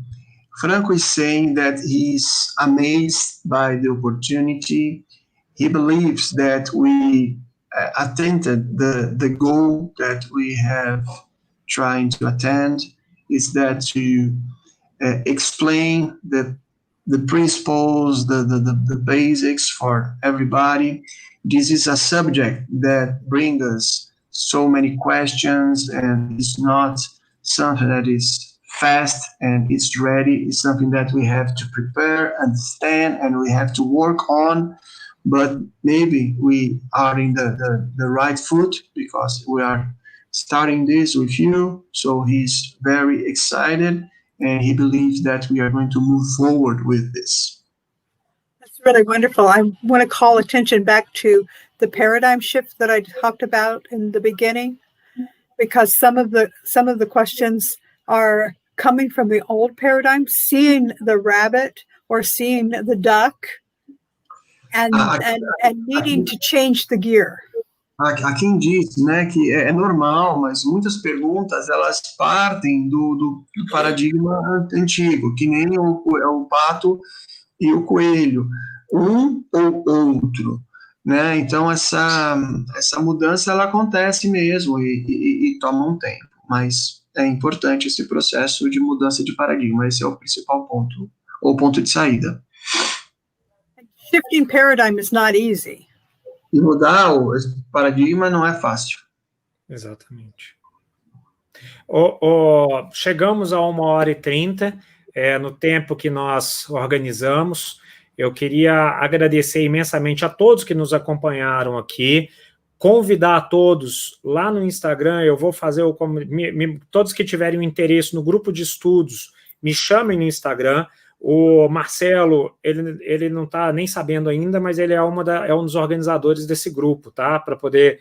B: Franco is saying that he's amazed by the opportunity. He believes that we attended the goal that we have trying to attend, is that to explain the principles, the basics for everybody. This is a subject that brings us so many questions, and it's not something that is fast and it's ready. It's something that we have to prepare, understand, and we have to work on. But maybe we are in the right foot because we are starting this with you. So he's very excited, and he believes that we are going to move forward with this.
C: That's really wonderful. I want to call attention back to the paradigm shift that I talked about in the beginning, because some of the questions are coming from the old paradigm, seeing the rabbit or seeing the duck, and needing to change the gear.
B: Há quem diz, né, que é normal, mas muitas perguntas elas partem do paradigma antigo, que nem o pato e o coelho, um ou outro, né? Então essa mudança ela acontece mesmo e toma um tempo, mas é importante esse processo de mudança de paradigma. Esse é o principal ponto, ou ponto de saída.
C: Shifting paradigm is not easy.
B: E mudar o paradigma não é fácil.
A: Exatamente. Chegamos a 1h30, no tempo que nós organizamos. Eu queria agradecer imensamente a todos que nos acompanharam aqui, convidar a todos lá no Instagram. Eu vou fazer todos que tiverem interesse no grupo de estudos, me chamem no Instagram. O Marcelo, ele não está nem sabendo ainda, mas ele é um dos organizadores desse grupo, tá? Para poder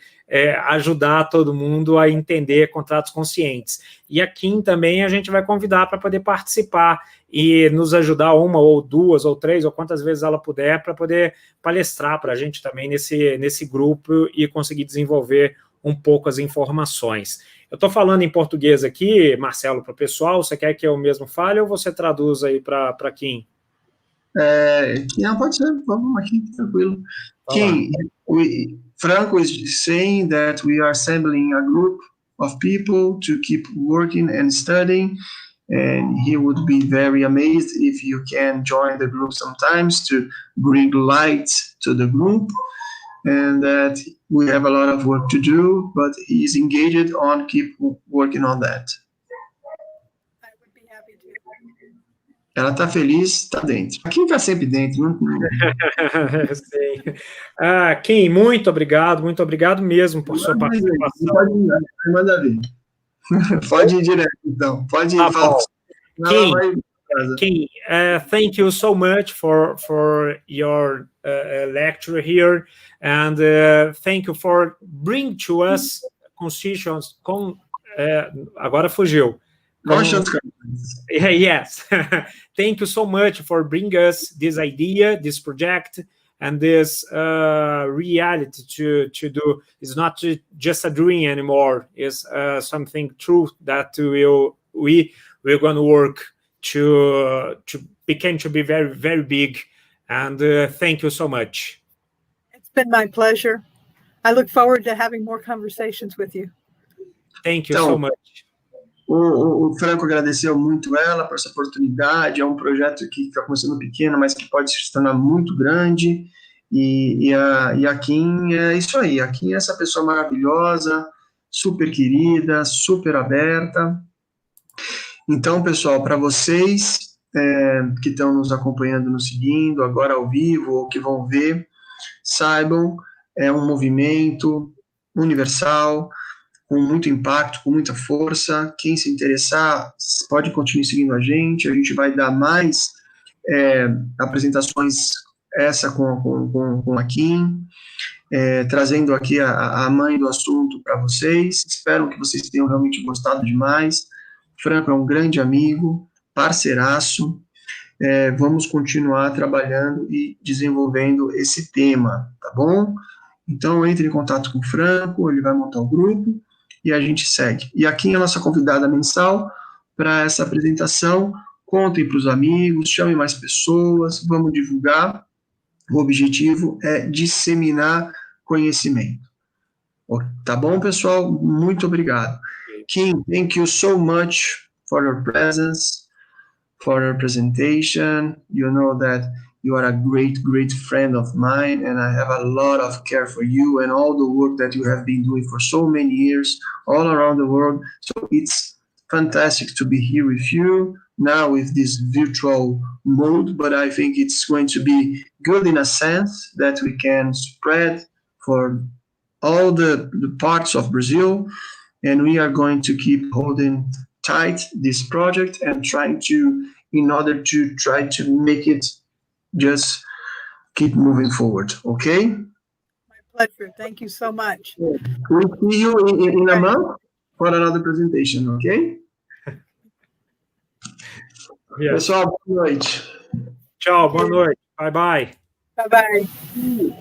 A: ajudar todo mundo a entender contratos conscientes. E a Kim também a gente vai convidar para poder participar e nos ajudar 1 ou 2 ou 3 ou quantas vezes ela puder, para poder palestrar para a gente também nesse grupo e conseguir desenvolver um pouco as informações. Eu estou falando em português aqui, Marcelo, para o pessoal. Você quer que eu mesmo fale ou você traduz aí para Kim?
B: Não, pode ser, vamos aqui, tranquilo. Kim, Franco is saying that we are assembling a group of people to keep working and studying, and he would be very amazed if you can join the group sometimes to bring light to the group, and that we have a lot of work to do, but he's engaged on keep working on that.
C: I would be happy to.
B: Ela está feliz, está dentro. Aqui está sempre dentro. Não...
A: Sim. Kim, muito obrigado mesmo por sua participação.
B: Manda ver. Pode ir direto, então. Pode ir.
A: Kim, thank you so much for your lecture here, and thank you for bringing to us constitutions. Agora fugiu. Yes. Thank you so much for bringing us this idea, this project, and this reality to do. It's not just a dream anymore. It's something true that we're going to work to become to be very, very big. And thank you so much.
C: It's been my pleasure. I look forward to having more conversations with you.
A: Thank you so much.
B: O Franco agradeceu muito ela por essa oportunidade. É um projeto que está começando pequeno, mas que pode se tornar muito grande. E a Kim é isso aí. A Kim é essa pessoa maravilhosa, super querida, super aberta. Então, pessoal, para vocês que estão nos acompanhando, nos seguindo, agora ao vivo, ou que vão ver, saibam, é um movimento universal, com muito impacto, com muita força. Quem se interessar, pode continuar seguindo a gente vai dar mais apresentações essa com a Kim, trazendo aqui a mãe do assunto para vocês. Espero que vocês tenham realmente gostado demais. Franco é um grande amigo, parceiraço. Vamos continuar trabalhando e desenvolvendo esse tema, tá bom? Então, entre em contato com o Franco, ele vai montar o grupo e a gente segue. E aqui é a nossa convidada mensal para essa apresentação. Contem para os amigos, chamem mais pessoas, vamos divulgar. O objetivo é disseminar conhecimento. Tá bom, pessoal? Muito obrigado. Kim, thank you so much for your presence, for your presentation. You know that you are a great, great friend of mine, and I have a lot of care for you and all the work that you have been doing for so many years all around the world. So it's fantastic to be here with you now with this virtual mode, but I think it's going to be good in a sense that we can spread for all the parts of Brazil, and we are going to keep holding tight this project and in order to try to make it just keep moving forward, okay?
C: My pleasure. Thank you so much.
B: We'll see you in a month for another presentation, okay?
A: Yes.
B: Pessoal, boa noite.
A: Tchau, boa noite. Bye, bye.
C: Bye-bye.